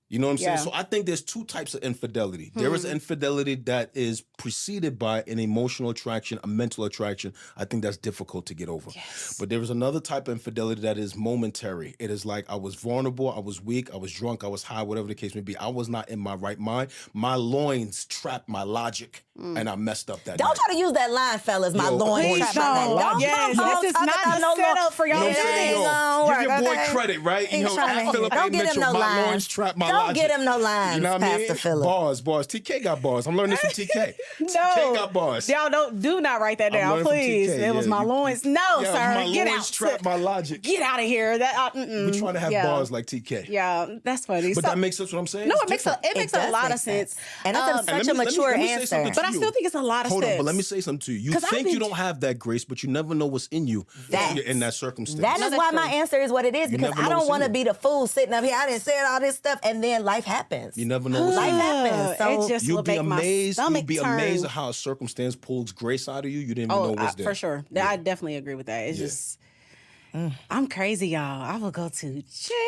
[SPEAKER 3] You know what I'm saying? So I think there's two types of infidelity. There is infidelity that is preceded by an emotional attraction, a mental attraction. I think that's difficult to get over.
[SPEAKER 2] Yes.
[SPEAKER 3] But there is another type of infidelity that is momentary. It is like I was vulnerable, I was weak, I was drunk, I was high, whatever the case may be. I was not in my right mind. My loins trapped my logic, and I messed up that
[SPEAKER 1] Don't
[SPEAKER 3] night.
[SPEAKER 1] try to use that line, fellas. My loins trapped my logic.
[SPEAKER 2] Yes, this is not
[SPEAKER 1] no
[SPEAKER 2] set up for y'all.
[SPEAKER 3] You know what I'm saying? Give your boy credit, right? You know,
[SPEAKER 1] Don't get him no
[SPEAKER 3] my
[SPEAKER 1] lines.
[SPEAKER 3] loins trapped my
[SPEAKER 1] Don't
[SPEAKER 3] logic.
[SPEAKER 1] get him no lines,
[SPEAKER 3] You know what I mean?
[SPEAKER 1] Pastor Phillip.
[SPEAKER 3] Bars. TK got bars. I'm learning this from TK. TK got bars.
[SPEAKER 2] Y'all do not write that down,
[SPEAKER 3] learning from
[SPEAKER 2] please.
[SPEAKER 3] TK,
[SPEAKER 2] It was my loins. No, sir.
[SPEAKER 3] My
[SPEAKER 2] Get
[SPEAKER 3] loins
[SPEAKER 2] out.
[SPEAKER 3] trapped my logic.
[SPEAKER 2] Get out of here.
[SPEAKER 3] We're trying to have bars like TK.
[SPEAKER 2] Yeah, that's funny.
[SPEAKER 3] But that makes sense what I'm saying?
[SPEAKER 2] No,
[SPEAKER 3] It's
[SPEAKER 2] it makes a lot of sense.
[SPEAKER 1] And that's such a mature answer.
[SPEAKER 2] But I still think it's a lot of
[SPEAKER 3] Hold
[SPEAKER 2] steps.
[SPEAKER 3] on, but let me say something to you. You think you don't have that grace, but you never know what's in you in that circumstance.
[SPEAKER 1] That is why my answer is what it is, because I don't want to be the fool sitting up here. I didn't say all this stuff, and then life happens.
[SPEAKER 3] You never know what's in
[SPEAKER 1] Life
[SPEAKER 3] you.
[SPEAKER 1] happens. So
[SPEAKER 2] It just
[SPEAKER 3] You'll
[SPEAKER 2] will
[SPEAKER 3] be
[SPEAKER 2] make my
[SPEAKER 3] amazed. You'll
[SPEAKER 2] stomach
[SPEAKER 3] be
[SPEAKER 2] turn.
[SPEAKER 3] amazed at how a circumstance pulls grace out of you. You didn't even know was there.
[SPEAKER 2] For sure. I definitely agree with that. It's just, I'm crazy, y'all. I will go to jail.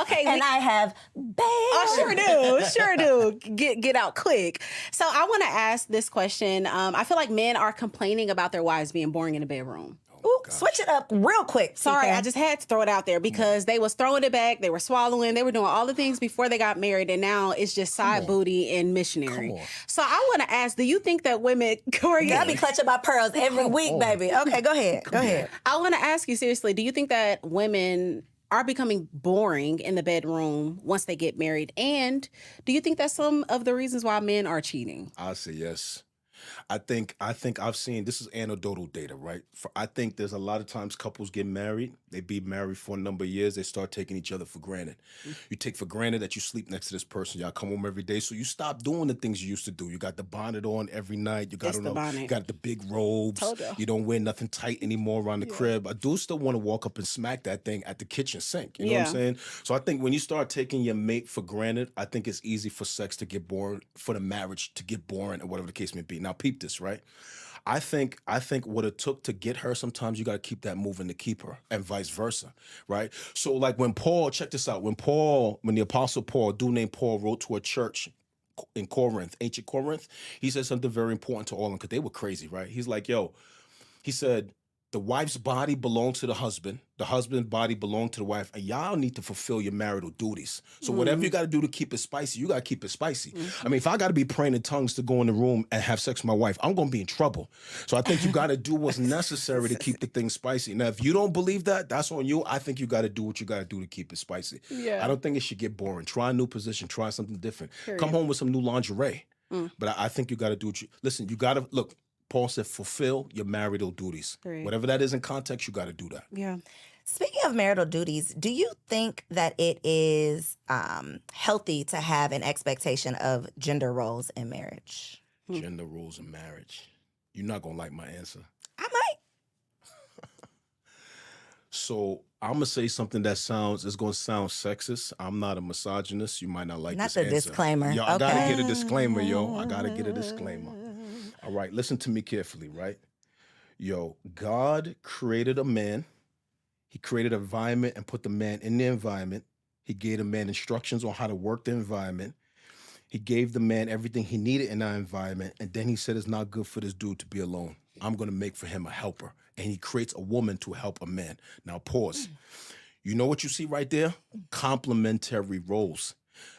[SPEAKER 2] Okay.
[SPEAKER 1] and I have bail.
[SPEAKER 2] Oh, sure do. Get out quick. So I want to ask this question. I feel like men are complaining about their wives being boring in the bedroom.
[SPEAKER 1] Ooh, switch it up real quick.
[SPEAKER 2] Sorry,
[SPEAKER 1] TK.
[SPEAKER 2] I just had to throw it out there because they was throwing it back, they were swallowing, they were doing all the things before they got married, and now it's just side booty and missionary. So I want to ask, do you think that women, Corey,
[SPEAKER 1] I be clutching my pearls every week, baby. Okay, go ahead. Go ahead.
[SPEAKER 2] I want to ask you seriously, do you think that women are becoming boring in the bedroom once they get married? And do you think that's some of the reasons why men are cheating?
[SPEAKER 3] I'll say yes. I think I've seen, this is anecdotal data, right? I think there's a lot of times couples get married, they be married for a number of years, they start taking each other for granted. You take for granted that you sleep next to this person, y'all come home every day, so you stop doing the things you used to do. You got the bonnet on every night, you got the big robes, you don't wear nothing tight anymore around the crib. I do still want to walk up and smack that thing at the kitchen sink, you know what I'm saying? So I think when you start taking your mate for granted, I think it's easy for sex to get boring, for the marriage to get boring, or whatever the case may be. Now, peep this, right? I think what it took to get her, sometimes you got to keep that moving to keep her, and vice versa, right? So like when Paul, check this out, when the Apostle Paul, a dude named Paul, wrote to a church in Corinth, ancient Corinth, he said something very important to all of them because they were crazy, right? He's like, he said, the wife's body belongs to the husband's body belongs to the wife, and y'all need to fulfill your marital duties. So whatever you got to do to keep it spicy, you got to keep it spicy. I mean, if I got to be praying in tongues to go in the room and have sex with my wife, I'm going to be in trouble. So I think you got to do what's necessary to keep the thing spicy. Now, if you don't believe that, that's on you. I think you got to do what you got to do to keep it spicy.
[SPEAKER 2] Yeah.
[SPEAKER 3] I don't think it should get boring. Try a new position. Try something different. Come home with some new lingerie. But I think you got to do what listen, you got to, look, Paul said, fulfill your marital duties.
[SPEAKER 2] Great.
[SPEAKER 3] Whatever that is in context, you got to do that.
[SPEAKER 2] Yeah.
[SPEAKER 1] Speaking of marital duties, do you think that it is healthy to have an expectation of gender roles in marriage?
[SPEAKER 3] Gender roles in marriage. You're not going to like my answer.
[SPEAKER 1] I might.
[SPEAKER 3] So I'm going to say something that it's going to sound sexist. I'm not a misogynist. You might not like
[SPEAKER 1] Not
[SPEAKER 3] this
[SPEAKER 1] the
[SPEAKER 3] answer.
[SPEAKER 1] disclaimer.
[SPEAKER 3] Yo, I got to
[SPEAKER 1] Okay.
[SPEAKER 3] get a disclaimer, yo. I got to get a disclaimer. All right, listen to me carefully, right? Yo, God created a man. He created an environment and put the man in the environment. He gave the man instructions on how to work the environment. He gave the man everything he needed in that environment. And then he said, it's not good for this dude to be alone. I'm going to make for him a helper. And he creates a woman to help a man. Now, pause. You know what you see right there? Complementary roles.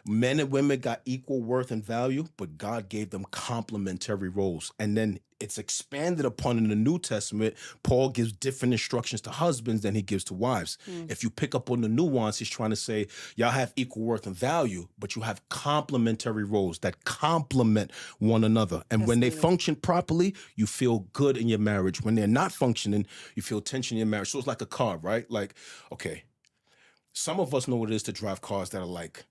[SPEAKER 3] Men and women got equal worth and value, but God gave them complementary roles. And then it's expanded upon in the New Testament. Paul gives different instructions to husbands than he gives to wives. If you pick up on the nuance, he's trying to say, y'all have equal worth and value, but you have complementary roles that complement one another. And when they function properly, you feel good in your marriage. When they're not functioning, you feel tension in your marriage. So it's like a car, right? Like, okay, some of us know what it is to drive cars that are like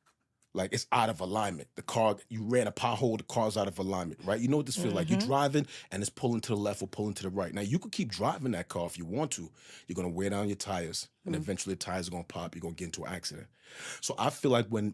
[SPEAKER 3] it's out of alignment. The car, you ran a pothole, the car's out of alignment, right? You know what this feels like. You're driving and it's pulling to the left or pulling to the right. Now, you could keep driving that car if you want to. You're going to wear down your tires and eventually the tires are going to pop. You're going to get into an accident. So I feel like when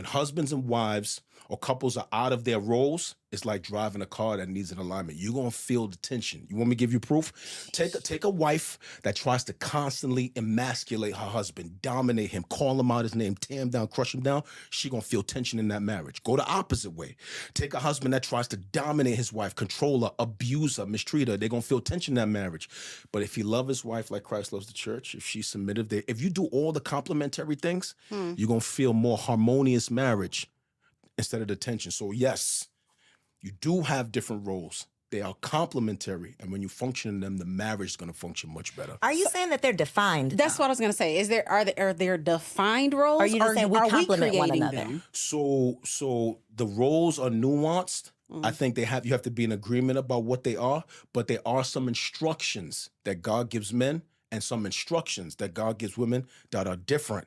[SPEAKER 3] husbands and wives or couples are out of their roles, it's like driving a car that needs an alignment. You're going to feel the tension. You want me to give you proof? Take a wife that tries to constantly emasculate her husband, dominate him, call him out his name, tear him down, crush him down. She going to feel tension in that marriage. Go the opposite way. Take a husband that tries to dominate his wife, control her, abuse her, mistreat her. They're going to feel tension in that marriage. But if he loves his wife like Christ loves the church, if she's submissive, if you do all the complementary things, you're going to feel more harmonious marriage instead of the tension. So yes, you do have different roles. They are complementary. And when you function in them, the marriage is going to function much better.
[SPEAKER 1] Are you saying that they're defined?
[SPEAKER 2] That's what I was going to say. Are there defined roles?
[SPEAKER 1] Or are you just saying we complement one
[SPEAKER 2] creating
[SPEAKER 1] another?
[SPEAKER 2] them?
[SPEAKER 3] So the roles are nuanced. I think you have to be in agreement about what they are, but there are some instructions that God gives men and some instructions that God gives women that are different,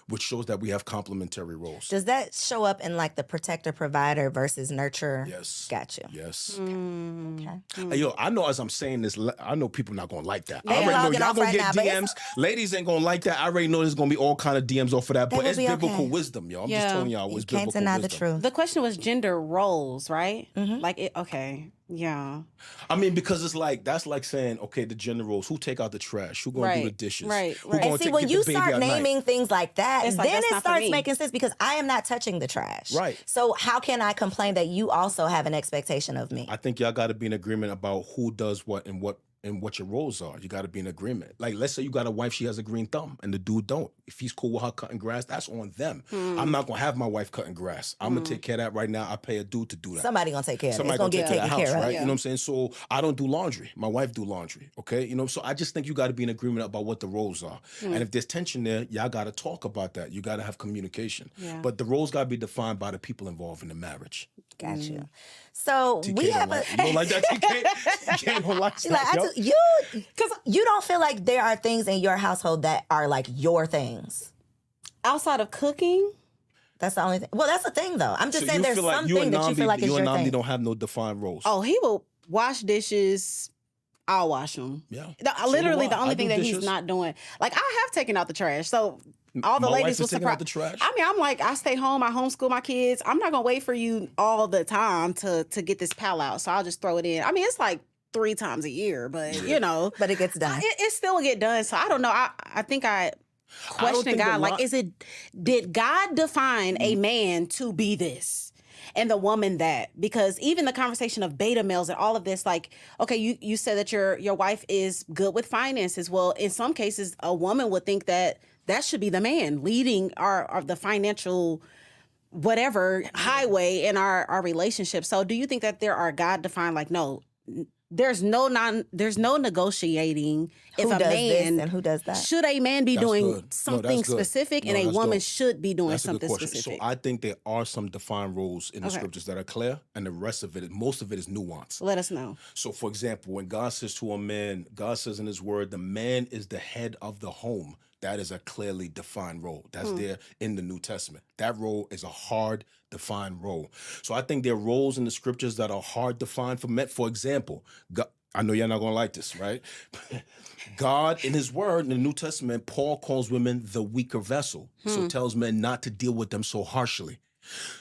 [SPEAKER 3] which shows that we have complementary roles.
[SPEAKER 1] Does that show up in like the protector provider versus nurture?
[SPEAKER 3] Yes.
[SPEAKER 1] Got you.
[SPEAKER 3] Yes.
[SPEAKER 1] Okay.
[SPEAKER 3] Hey, yo, I know as I'm saying this, I know people not gonna like that.
[SPEAKER 1] They
[SPEAKER 3] I already know
[SPEAKER 1] logging
[SPEAKER 3] y'all
[SPEAKER 1] off
[SPEAKER 3] gonna
[SPEAKER 1] right
[SPEAKER 3] get
[SPEAKER 1] now, but
[SPEAKER 3] DMs. Ladies ain't gonna like that. I already know there's gonna be all kind of DMs off of that, but
[SPEAKER 1] will
[SPEAKER 3] it's
[SPEAKER 1] be
[SPEAKER 3] biblical
[SPEAKER 1] okay.
[SPEAKER 3] wisdom, yo. I'm just
[SPEAKER 2] Yeah.
[SPEAKER 3] telling y'all,
[SPEAKER 1] You
[SPEAKER 3] it's
[SPEAKER 1] can't
[SPEAKER 3] biblical
[SPEAKER 1] deny the
[SPEAKER 3] wisdom.
[SPEAKER 1] truth.
[SPEAKER 2] The question was gender roles, right? Okay. Yeah.
[SPEAKER 3] I mean, because it's like that's like saying, okay, the gender roles. Who take out the trash? Who gonna do the
[SPEAKER 2] Right,
[SPEAKER 3] dishes?
[SPEAKER 2] right,
[SPEAKER 3] Who
[SPEAKER 2] right.
[SPEAKER 3] gonna
[SPEAKER 1] And see,
[SPEAKER 3] get
[SPEAKER 1] when
[SPEAKER 3] the
[SPEAKER 1] you
[SPEAKER 3] baby
[SPEAKER 1] start
[SPEAKER 3] at night?
[SPEAKER 1] naming things like that,
[SPEAKER 2] It's like,
[SPEAKER 1] then
[SPEAKER 2] that's
[SPEAKER 1] it
[SPEAKER 2] not for
[SPEAKER 1] starts
[SPEAKER 2] me.
[SPEAKER 1] making sense because I am not touching the trash.
[SPEAKER 3] Right.
[SPEAKER 1] So how can I complain that you also have an expectation of me?
[SPEAKER 3] I think y'all got to be in agreement about who does what and what your roles are. You got to be in agreement. Like, let's say you got a wife, she has a green thumb, and the dude don't. If he's cool with her cutting grass, that's on them. I'm not gonna have my wife cutting grass. I'm gonna take care of that right now. I pay a dude to do that.
[SPEAKER 1] Somebody gonna take care of it. It's
[SPEAKER 3] Somebody
[SPEAKER 1] gonna
[SPEAKER 3] gonna
[SPEAKER 1] get
[SPEAKER 3] take care of
[SPEAKER 1] taken
[SPEAKER 3] the house,
[SPEAKER 1] care of.
[SPEAKER 3] right? You know what I'm saying? So I don't do laundry. My wife do laundry. Okay, you know. So I just think you got to be in agreement about what the roles are. And if there's tension there, y'all got to talk about that. You got to have communication.
[SPEAKER 2] Yeah.
[SPEAKER 3] But the roles got to be defined by the people involved in the marriage.
[SPEAKER 1] Got you. So
[SPEAKER 3] TK
[SPEAKER 1] we
[SPEAKER 3] don't
[SPEAKER 1] have
[SPEAKER 3] like,
[SPEAKER 1] a.
[SPEAKER 3] you don't like that, TK? TK don't like
[SPEAKER 1] She like,
[SPEAKER 3] that, yo.
[SPEAKER 1] because you don't feel like there are things in your household that are like your things.
[SPEAKER 2] Outside of cooking,
[SPEAKER 1] That's the only thing. Well, that's the thing though. I'm just
[SPEAKER 3] So
[SPEAKER 1] saying
[SPEAKER 3] you
[SPEAKER 1] there's
[SPEAKER 3] feel like
[SPEAKER 1] something that you feel like is
[SPEAKER 3] you
[SPEAKER 1] your
[SPEAKER 3] and Namdi
[SPEAKER 1] thing.
[SPEAKER 3] don't have no defined roles.
[SPEAKER 2] he will wash dishes. I'll wash them.
[SPEAKER 3] Yeah.
[SPEAKER 2] Literally,
[SPEAKER 3] So do
[SPEAKER 2] the
[SPEAKER 3] I.
[SPEAKER 2] only
[SPEAKER 3] I
[SPEAKER 2] thing
[SPEAKER 3] do
[SPEAKER 2] that he's
[SPEAKER 3] dishes.
[SPEAKER 2] not doing. Like, I have taken out the trash. So all the
[SPEAKER 3] My wife
[SPEAKER 2] ladies
[SPEAKER 3] is
[SPEAKER 2] was
[SPEAKER 3] taking out
[SPEAKER 2] surprised.
[SPEAKER 3] the trash?
[SPEAKER 2] I mean, I'm like, I stay home, I homeschool my kids. I'm not gonna wait for you all the time to get this pal out. So I'll just throw it in. I mean, it's like 3 times a year, but you know,
[SPEAKER 1] But it gets done.
[SPEAKER 2] it still get done. So I don't know. I think I question
[SPEAKER 3] think
[SPEAKER 2] God.
[SPEAKER 3] a
[SPEAKER 2] Like,
[SPEAKER 3] lot-
[SPEAKER 2] did God define a man to be this? And the woman that, because even the conversation of beta males and all of this, like, okay, you said that your wife is good with finances. Well, in some cases, a woman would think that should be the man leading our the financial whatever highway in our relationship. So do you think that there are God defined, like, no, there's no negotiating if
[SPEAKER 1] Who
[SPEAKER 2] a
[SPEAKER 1] does
[SPEAKER 2] man
[SPEAKER 1] this and who does that?
[SPEAKER 2] should a man be
[SPEAKER 3] That's
[SPEAKER 2] doing
[SPEAKER 3] good. No,
[SPEAKER 2] something
[SPEAKER 3] that's good.
[SPEAKER 2] specific
[SPEAKER 3] No,
[SPEAKER 2] and a
[SPEAKER 3] that's
[SPEAKER 2] woman
[SPEAKER 3] dope.
[SPEAKER 2] should be doing
[SPEAKER 3] That's a good
[SPEAKER 2] something
[SPEAKER 3] question.
[SPEAKER 2] specific.
[SPEAKER 3] So I think there are some defined roles in the
[SPEAKER 2] Okay.
[SPEAKER 3] scriptures that are clear, and the rest of it, most of it is nuance.
[SPEAKER 2] Let us know.
[SPEAKER 3] So, for example, when God says to a man, God says in his word, the man is the head of the home. That is a clearly defined role. That's there in the New Testament. That role is a hard defined role. So I think there are roles in the scriptures that are hard defined for men. For example, God, I know you're not going to like this, right? God, in his word, in the New Testament, Paul calls women the weaker vessel. So tells men not to deal with them so harshly.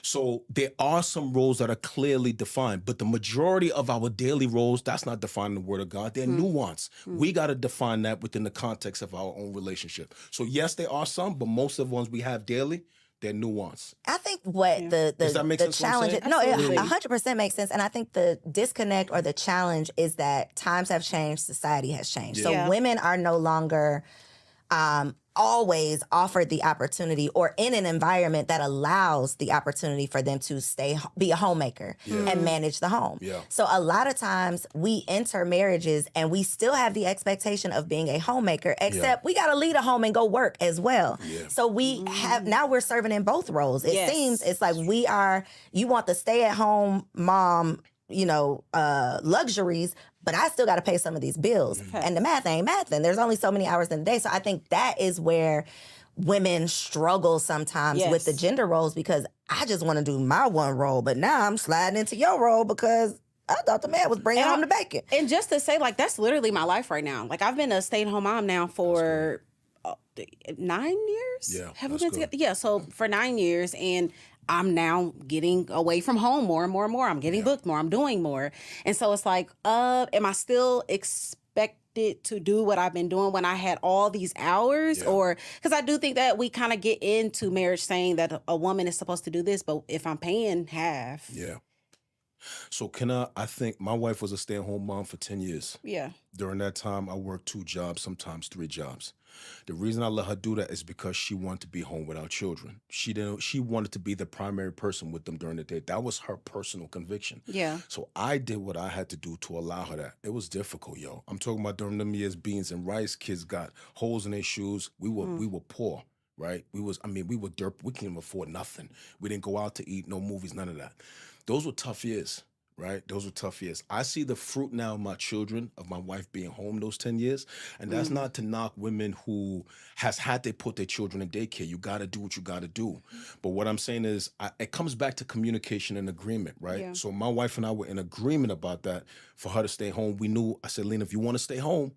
[SPEAKER 3] So there are some roles that are clearly defined, but the majority of our daily roles, that's not defined in the Word of God. They're nuanced. We got to define that within the context of our own relationship. So yes, there are some, but most of the ones we have daily, they're nuanced.
[SPEAKER 1] I think what
[SPEAKER 3] Does that make
[SPEAKER 1] the
[SPEAKER 3] sense what I'm
[SPEAKER 1] challenge
[SPEAKER 3] saying?
[SPEAKER 1] is, no, it
[SPEAKER 2] Absolutely.
[SPEAKER 1] 100% makes sense. And I think the disconnect or the challenge is that times have changed, society has changed. So
[SPEAKER 2] Yeah.
[SPEAKER 1] women are no longer always offered the opportunity or in an environment that allows the opportunity for them to be a homemaker and manage the home.
[SPEAKER 3] Yeah.
[SPEAKER 1] So a lot of times we enter marriages and we still have the expectation of being a homemaker, except we got to leave a home and go work as well.
[SPEAKER 3] Yeah.
[SPEAKER 1] So we now we're serving in both roles. It
[SPEAKER 2] Yes.
[SPEAKER 1] seems it's like you want the stay at home mom, luxuries, but I still got to pay some of these bills. And the math ain't mathing. There's only so many hours in the day. So I think that is where women struggle sometimes with the
[SPEAKER 2] Yes.
[SPEAKER 1] gender roles, because I just want to do my one role, but now I'm sliding into your role because I thought the man was bringing home the bacon.
[SPEAKER 2] And just to say, like, that's literally my life right now. Like, I've been a stay-at-home mom now for 9 years.
[SPEAKER 3] Yeah,
[SPEAKER 2] Have we
[SPEAKER 3] that's
[SPEAKER 2] been
[SPEAKER 3] good.
[SPEAKER 2] together? Yeah, so for 9 years, and I'm now getting away from home more and more and more. I'm getting booked more. I'm doing more. And so it's like, am I still expected to do what I've been doing when I had all these hours?
[SPEAKER 3] Yeah.
[SPEAKER 2] Or, because I do think that we kind of get into marriage saying that a woman is supposed to do this, but if I'm paying half.
[SPEAKER 3] Yeah. So I think my wife was a stay-at-home mom for 10 years.
[SPEAKER 2] Yeah.
[SPEAKER 3] During that time, I worked 2 jobs, sometimes 3 jobs. The reason I let her do that is because she wanted to be home with our children. She wanted to be the primary person with them during the day. That was her personal conviction.
[SPEAKER 2] Yeah.
[SPEAKER 3] So I did what I had to do to allow her that. It was difficult, yo. I'm talking about during them years, beans and rice. Kids got holes in their shoes. We were poor, right? we were dirt. We couldn't even afford nothing. We didn't go out to eat, no movies, none of that. Those were tough years. Right? Those were tough years. I see the fruit now of my children, of my wife being home those 10 years. And that's not to knock women who has had to put their children in daycare. You got to do what you got to do. But what I'm saying is it comes back to communication and agreement, right?
[SPEAKER 2] Yeah.
[SPEAKER 3] So my wife and I were in agreement about that for her to stay home. I said, Lena, if you want to stay home,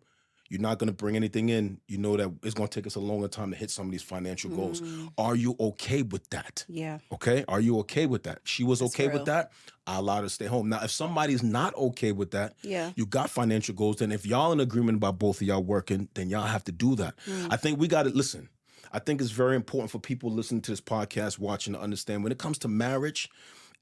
[SPEAKER 3] you're not going to bring anything in. You know that it's going to take us a longer time to hit some of these financial goals. Are you okay with that?
[SPEAKER 2] Yeah.
[SPEAKER 3] Okay? Are you okay with that? She was okay
[SPEAKER 2] real.
[SPEAKER 3] with that. I allowed her to stay home. Now, if somebody's not okay with that,
[SPEAKER 2] Yeah.
[SPEAKER 3] you got financial goals, then if y'all in agreement about both of y'all working, then y'all have to do that. I think we got to listen. I think it's very important for people listening to this podcast, watching, to understand when it comes to marriage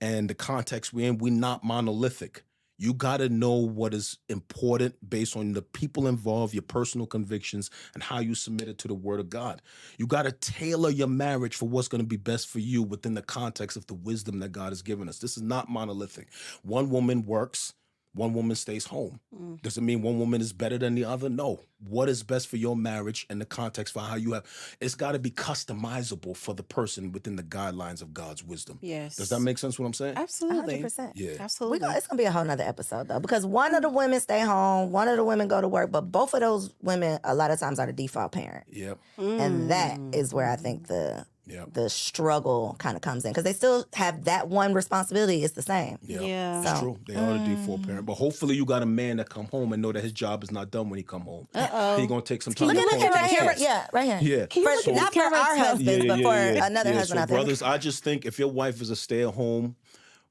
[SPEAKER 3] and the context we're in, we're not monolithic. You got to know what is important based on the people involved, your personal convictions, and how you submit it to the Word of God. You got to tailor your marriage for what's going to be best for you within the context of the wisdom that God has given us. This is not monolithic. One woman works, one woman stays home. Does it mean one woman is better than the other? No. What is best for your marriage and the context for how you have, it's got to be customizable for the person within the guidelines of God's wisdom.
[SPEAKER 2] Yes.
[SPEAKER 3] Does that make sense what I'm saying?
[SPEAKER 2] Absolutely.
[SPEAKER 1] 100%.
[SPEAKER 3] Yeah.
[SPEAKER 2] Absolutely.
[SPEAKER 1] It's going to be a whole nother episode, though, because one of the women stay home, one of the women go to work, but both of those women a lot of times are the default parent.
[SPEAKER 3] Yep.
[SPEAKER 1] And that is where I think the
[SPEAKER 3] Yep.
[SPEAKER 1] struggle kind of comes in, because they still have that one responsibility. It's the same.
[SPEAKER 2] Yeah.
[SPEAKER 3] It's true. They are the default parent. But hopefully you got a man that come home and know that his job is not done when he come home. He gonna take some time
[SPEAKER 1] Look
[SPEAKER 3] to
[SPEAKER 1] at
[SPEAKER 3] parent
[SPEAKER 1] right
[SPEAKER 3] his
[SPEAKER 1] here.
[SPEAKER 3] kids.
[SPEAKER 1] Yeah, right here.
[SPEAKER 3] Yeah.
[SPEAKER 1] For, not for our husbands, but for another husband
[SPEAKER 3] so
[SPEAKER 1] out there.
[SPEAKER 3] brothers, I just think if your wife is a stay-at-home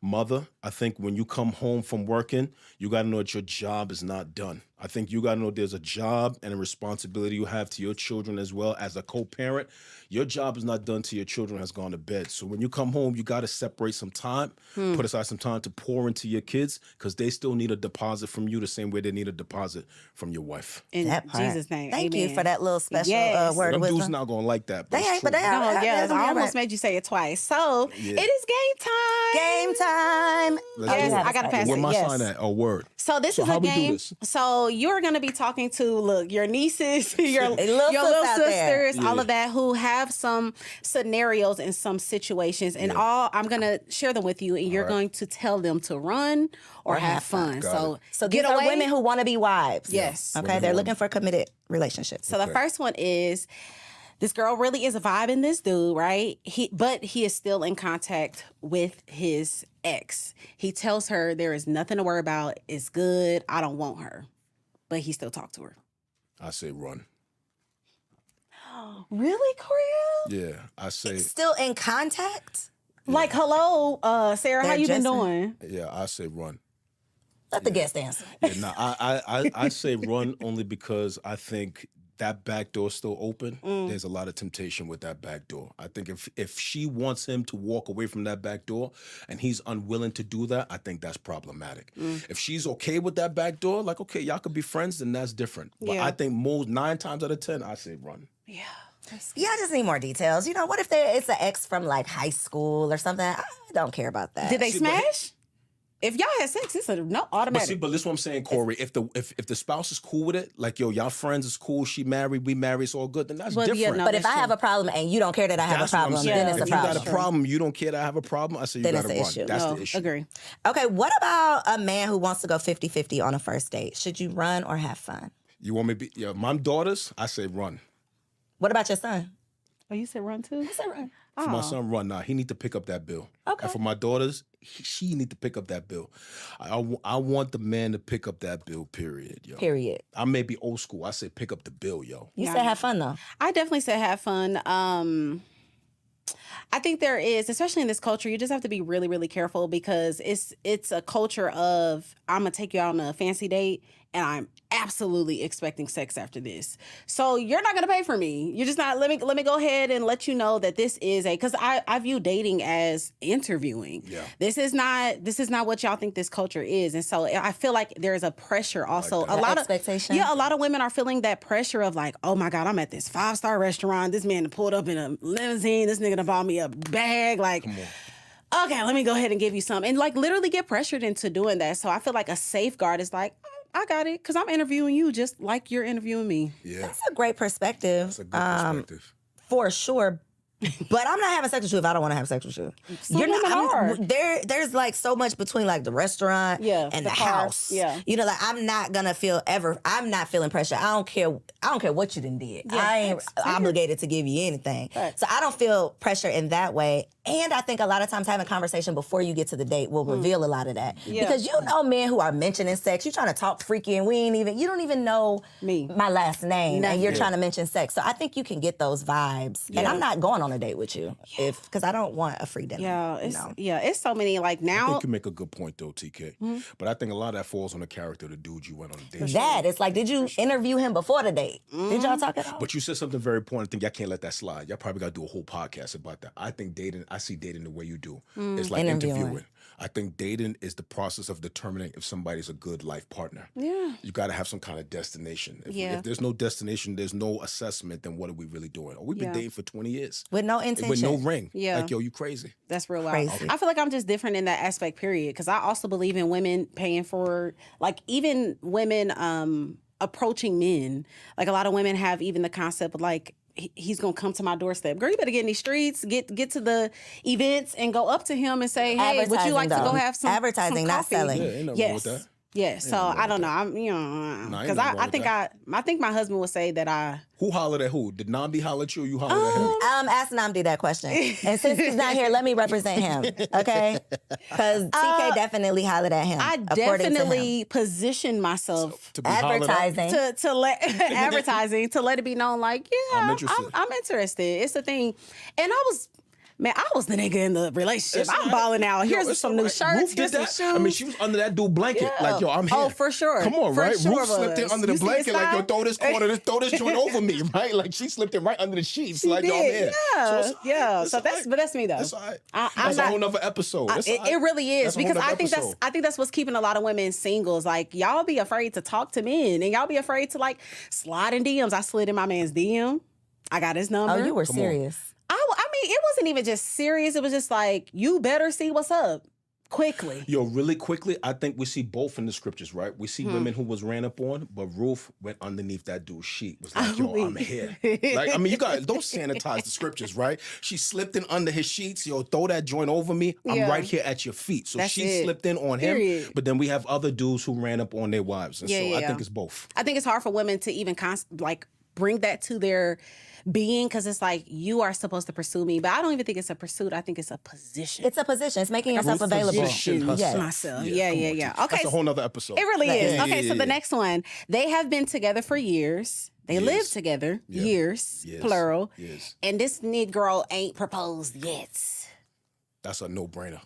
[SPEAKER 3] mother, I think when you come home from working, you got to know that your job is not done. I think you got to know there's a job and a responsibility you have to your children as well as a co-parent. Your job is not done till your children has gone to bed. So when you come home, you got to separate some time, put aside some time to pour into your kids because they still need a deposit from you the same way they need a deposit from your wife.
[SPEAKER 2] In
[SPEAKER 1] That part.
[SPEAKER 2] Jesus' name,
[SPEAKER 1] Thank
[SPEAKER 2] amen.
[SPEAKER 1] you for that little special
[SPEAKER 2] Yes.
[SPEAKER 1] word
[SPEAKER 3] Them
[SPEAKER 1] of
[SPEAKER 3] dudes
[SPEAKER 1] wisdom.
[SPEAKER 3] not going to like that, but
[SPEAKER 1] They
[SPEAKER 3] it's
[SPEAKER 1] ain't, but
[SPEAKER 3] true.
[SPEAKER 1] they are.
[SPEAKER 2] Oh, yes, I almost
[SPEAKER 1] right.
[SPEAKER 2] made you say it twice. So
[SPEAKER 3] Yeah.
[SPEAKER 2] it is game time.
[SPEAKER 1] Game time.
[SPEAKER 3] Let's
[SPEAKER 2] Yes,
[SPEAKER 3] do it.
[SPEAKER 2] I gotta pass
[SPEAKER 3] Where
[SPEAKER 2] it.
[SPEAKER 3] my
[SPEAKER 2] Yes.
[SPEAKER 3] sign at? Oh, word.
[SPEAKER 2] So this
[SPEAKER 3] So
[SPEAKER 2] is
[SPEAKER 3] how
[SPEAKER 2] a
[SPEAKER 3] we do
[SPEAKER 2] game.
[SPEAKER 3] this?
[SPEAKER 2] So you're going to be talking to your nieces, your
[SPEAKER 1] little
[SPEAKER 2] your
[SPEAKER 1] sis
[SPEAKER 2] little
[SPEAKER 1] out there.
[SPEAKER 2] sisters, all of that, who have some scenarios and some situations, and all I'm going to share them with you, and you're going to tell them to run or have fun.
[SPEAKER 3] Got
[SPEAKER 2] So
[SPEAKER 3] it.
[SPEAKER 1] So
[SPEAKER 2] get
[SPEAKER 1] these are
[SPEAKER 2] away.
[SPEAKER 1] women who want to be wives.
[SPEAKER 2] Yes.
[SPEAKER 1] Okay,
[SPEAKER 3] Women
[SPEAKER 1] they're
[SPEAKER 3] who
[SPEAKER 1] looking for committed relationships.
[SPEAKER 2] So the first one is this girl really is vibing this dude, right? But he is still in contact with his ex. He tells her there is nothing to worry about. It's good. I don't want her. But he still talks to her.
[SPEAKER 3] I say run.
[SPEAKER 2] Really, Coriel?
[SPEAKER 3] Yeah, I say
[SPEAKER 1] Still in contact?
[SPEAKER 2] Like, hello, Sarah, how
[SPEAKER 1] They're
[SPEAKER 2] you been
[SPEAKER 1] just-
[SPEAKER 2] doing?
[SPEAKER 3] yeah, I say run.
[SPEAKER 1] Let the guest answer.
[SPEAKER 3] Yeah, no, I say run only because I think that back door still open. There's a lot of temptation with that back door. I think if she wants him to walk away from that back door and he's unwilling to do that, I think that's problematic. If she's okay with that back door, like, okay, y'all could be friends, then that's different. But
[SPEAKER 2] Yeah.
[SPEAKER 3] I think 9 times out of 10, I say run.
[SPEAKER 2] Yeah.
[SPEAKER 1] Yeah, I just need more details. You know, what if it's an ex from like high school or something? I don't care about that.
[SPEAKER 2] Did they
[SPEAKER 3] See, but-
[SPEAKER 2] smash? If y'all had sex, it's a no automatic.
[SPEAKER 3] But this is what I'm saying, Corey. If the spouse is cool with it, like, yo, y'all friends is cool, she married, we married, it's all good, then that's
[SPEAKER 2] Well, yeah,
[SPEAKER 3] different.
[SPEAKER 2] no,
[SPEAKER 1] But if
[SPEAKER 2] that's
[SPEAKER 1] I have
[SPEAKER 2] true.
[SPEAKER 1] a problem and you don't care that I have
[SPEAKER 3] That's
[SPEAKER 1] a
[SPEAKER 3] what I'm
[SPEAKER 1] problem,
[SPEAKER 3] saying.
[SPEAKER 1] then it's
[SPEAKER 3] If
[SPEAKER 1] a
[SPEAKER 3] you
[SPEAKER 1] problem.
[SPEAKER 3] got a problem, you don't care that I have a problem, I say you
[SPEAKER 1] Then
[SPEAKER 3] gotta
[SPEAKER 1] it's
[SPEAKER 3] run.
[SPEAKER 1] the issue.
[SPEAKER 3] That's
[SPEAKER 2] no,
[SPEAKER 3] the issue.
[SPEAKER 2] agree.
[SPEAKER 1] Okay, what about a man who wants to go 50-50 on a first date? Should you run or have fun?
[SPEAKER 3] You want me to be my daughters? I say run.
[SPEAKER 1] What about your son?
[SPEAKER 2] Oh, you said run too?
[SPEAKER 1] I said run.
[SPEAKER 3] For my son, run. Nah, he need to pick up that bill.
[SPEAKER 1] Okay.
[SPEAKER 3] And for my daughters, she need to pick up that bill. I want the man to pick up that bill, period, yo.
[SPEAKER 1] Period.
[SPEAKER 3] I may be old school. I say pick up the bill, yo.
[SPEAKER 1] You said have fun though.
[SPEAKER 2] I definitely said have fun. I think there is, especially in this culture, you just have to be really, really careful because it's a culture of I'm gonna take you out on a fancy date and I'm absolutely expecting sex after this. So you're not gonna pay for me. You're just not. Let me go ahead and let you know that this is because I view dating as interviewing.
[SPEAKER 3] Yeah.
[SPEAKER 2] This is not what y'all think this culture is, and so I feel like there's a pressure also.
[SPEAKER 3] that.
[SPEAKER 2] A lot
[SPEAKER 1] Expectation?
[SPEAKER 2] of a lot of women are feeling that pressure of like, oh my God, I'm at this 5-star restaurant. This man pulled up in a limousine. This nigga done bought me a bag. Like, okay, let me go ahead and give you some. And like literally get pressured into doing that. So I feel like a safeguard is like, I got it because I'm interviewing you just like you're interviewing me.
[SPEAKER 3] Yeah.
[SPEAKER 1] That's a great perspective.
[SPEAKER 3] That's a good perspective.
[SPEAKER 1] For sure. But I'm not having sex with you if I don't want to have sex with you.
[SPEAKER 2] Some women are.
[SPEAKER 1] There's like so much between like the restaurant
[SPEAKER 2] Yeah,
[SPEAKER 1] and
[SPEAKER 2] the
[SPEAKER 1] the
[SPEAKER 2] car.
[SPEAKER 1] house.
[SPEAKER 2] Yeah.
[SPEAKER 1] You know, like I'm not feeling pressure. I don't care what you done did.
[SPEAKER 2] Yeah,
[SPEAKER 1] I ain't
[SPEAKER 2] facts.
[SPEAKER 1] obligated to give you anything.
[SPEAKER 2] Facts.
[SPEAKER 1] So I don't feel pressure in that way. And I think a lot of times having a conversation before you get to the date will reveal a lot of that.
[SPEAKER 2] Yeah.
[SPEAKER 1] Because you know men who are mentioning sex, you trying to talk freaky and you don't even know
[SPEAKER 2] Me.
[SPEAKER 1] my last name and you're
[SPEAKER 2] Nothing.
[SPEAKER 1] trying to mention sex. So I think you can get those vibes. And I'm not going on a date with you because I don't want a free dinner.
[SPEAKER 2] Yeah, it's so many like
[SPEAKER 3] I
[SPEAKER 2] now.
[SPEAKER 3] think you make a good point though, TK. But I think a lot of that falls on the character of the dude you went on a date with.
[SPEAKER 1] That it's like, did you interview him before the date? Did y'all talk at all?
[SPEAKER 3] But you said something very important. I think y'all can't let that slide. Y'all probably got to do a whole podcast about that. I think I see dating the way you do. It's like
[SPEAKER 1] Interviewing.
[SPEAKER 3] interviewing. I think dating is the process of determining if somebody's a good life partner.
[SPEAKER 2] Yeah.
[SPEAKER 3] You got to have some kind of destination.
[SPEAKER 2] Yeah.
[SPEAKER 3] If there's no destination, there's no assessment, then what are we really doing? Or we've been
[SPEAKER 2] Yeah.
[SPEAKER 3] dating for 20 years.
[SPEAKER 1] With no intention.
[SPEAKER 3] With no ring.
[SPEAKER 2] Yeah.
[SPEAKER 3] Like, yo, you crazy.
[SPEAKER 2] That's real
[SPEAKER 1] Crazy.
[SPEAKER 2] wild. I feel like I'm just different in that aspect, period. Because I also believe in women paying for, like, even women approaching men. Like, a lot of women have even the concept of, like, he's gonna come to my doorstep. Girl, you better get in these streets, get to the events, and go up to him and say, "Hey, would you like to go have some
[SPEAKER 1] Advertising,
[SPEAKER 2] some
[SPEAKER 1] not
[SPEAKER 2] coffee?"
[SPEAKER 1] selling.
[SPEAKER 3] Yeah, ain't nothing wrong
[SPEAKER 2] Yes.
[SPEAKER 3] with that.
[SPEAKER 2] Yeah, so I don't know. I'm
[SPEAKER 3] ain't
[SPEAKER 2] because
[SPEAKER 3] nothing wrong
[SPEAKER 2] I
[SPEAKER 3] with
[SPEAKER 2] think
[SPEAKER 3] that.
[SPEAKER 2] I think my husband would say that I
[SPEAKER 3] Who hollered at who? Did Namdi holler at you or you hollered at him?
[SPEAKER 1] Ask Namdi that question. And since he's not here, let me represent him, okay? Because TK definitely hollered at him.
[SPEAKER 2] I
[SPEAKER 1] according to
[SPEAKER 2] definitely position myself
[SPEAKER 3] To be hollered at?
[SPEAKER 1] advertising.
[SPEAKER 2] to let advertising to let it be known like
[SPEAKER 3] I'm
[SPEAKER 2] yeah
[SPEAKER 3] interested.
[SPEAKER 2] I'm interested. It's a thing, and I was Man, I was the nigga in the relationship. I'm balling out. Here's some new shirts.
[SPEAKER 3] Ruth
[SPEAKER 2] Here's
[SPEAKER 3] did
[SPEAKER 2] some
[SPEAKER 3] that.
[SPEAKER 2] shoes.
[SPEAKER 3] I mean, she was under that dude blanket. Like, yo, I'm here.
[SPEAKER 2] Oh, for sure.
[SPEAKER 3] Come on,
[SPEAKER 2] For
[SPEAKER 3] right?
[SPEAKER 2] sure
[SPEAKER 3] Ruth slipped in
[SPEAKER 2] was.
[SPEAKER 3] under the
[SPEAKER 2] You see
[SPEAKER 3] blanket.
[SPEAKER 2] his
[SPEAKER 3] Like, yo,
[SPEAKER 2] style?
[SPEAKER 3] throw this joint over me, right? Like, she slipped it right under the sheets.
[SPEAKER 2] She
[SPEAKER 3] like, yo, I'm
[SPEAKER 2] did.
[SPEAKER 3] here.
[SPEAKER 2] Yeah.
[SPEAKER 3] It's
[SPEAKER 2] So
[SPEAKER 3] all
[SPEAKER 2] that's,
[SPEAKER 3] right.
[SPEAKER 2] but that's me though.
[SPEAKER 3] That's all right.
[SPEAKER 2] I'm
[SPEAKER 3] That's a
[SPEAKER 2] not-
[SPEAKER 3] whole nother episode. That's all right.
[SPEAKER 2] It really is,
[SPEAKER 3] That's a whole
[SPEAKER 2] because
[SPEAKER 3] nother
[SPEAKER 2] I think
[SPEAKER 3] episode.
[SPEAKER 2] that's what's keeping a lot of women singles. Like, y'all be afraid to talk to men, and y'all be afraid to like slide in DMs. I slid in my man's DM. I got his number.
[SPEAKER 1] Oh, you were
[SPEAKER 3] Come on.
[SPEAKER 1] serious.
[SPEAKER 2] I mean, it wasn't even just serious. It was just like, you better see what's up quickly.
[SPEAKER 3] Yo, really quickly, I think we see both in the scriptures, right? We see
[SPEAKER 2] Hmm.
[SPEAKER 3] women who was ran up on, but Ruth went underneath that dude's sheet. Was like, yo, I'm here. Like, I mean, you guys don't sanitize the scriptures, right? She slipped in under his sheets. Yo, throw that joint over me. I'm
[SPEAKER 2] Yeah.
[SPEAKER 3] right here at your feet. So
[SPEAKER 2] That's
[SPEAKER 3] she
[SPEAKER 2] it.
[SPEAKER 3] slipped in on him.
[SPEAKER 2] Period.
[SPEAKER 3] But then we have other dudes who ran up on their wives. And
[SPEAKER 2] Yeah,
[SPEAKER 3] so
[SPEAKER 2] yeah,
[SPEAKER 3] I
[SPEAKER 2] yeah.
[SPEAKER 3] think it's both.
[SPEAKER 2] I think it's hard for women to even like bring that to their being, because it's like, you are supposed to pursue me, but I don't even think it's a pursuit. I think it's a position.
[SPEAKER 1] It's a position. It's making yourself available.
[SPEAKER 3] Position herself.
[SPEAKER 1] Yes.
[SPEAKER 2] myself.
[SPEAKER 3] come
[SPEAKER 2] Yeah.
[SPEAKER 3] on, T.
[SPEAKER 2] Okay,
[SPEAKER 3] That's a whole nother episode.
[SPEAKER 2] it really is.
[SPEAKER 3] Yeah,
[SPEAKER 2] Okay,
[SPEAKER 3] yeah,
[SPEAKER 2] so
[SPEAKER 3] yeah.
[SPEAKER 2] the next one, they have been together for years. They
[SPEAKER 3] Years.
[SPEAKER 2] lived together years,
[SPEAKER 3] Yes.
[SPEAKER 2] plural.
[SPEAKER 3] Yes.
[SPEAKER 2] And this Negro ain't proposed yet.
[SPEAKER 3] That's a no-brainer.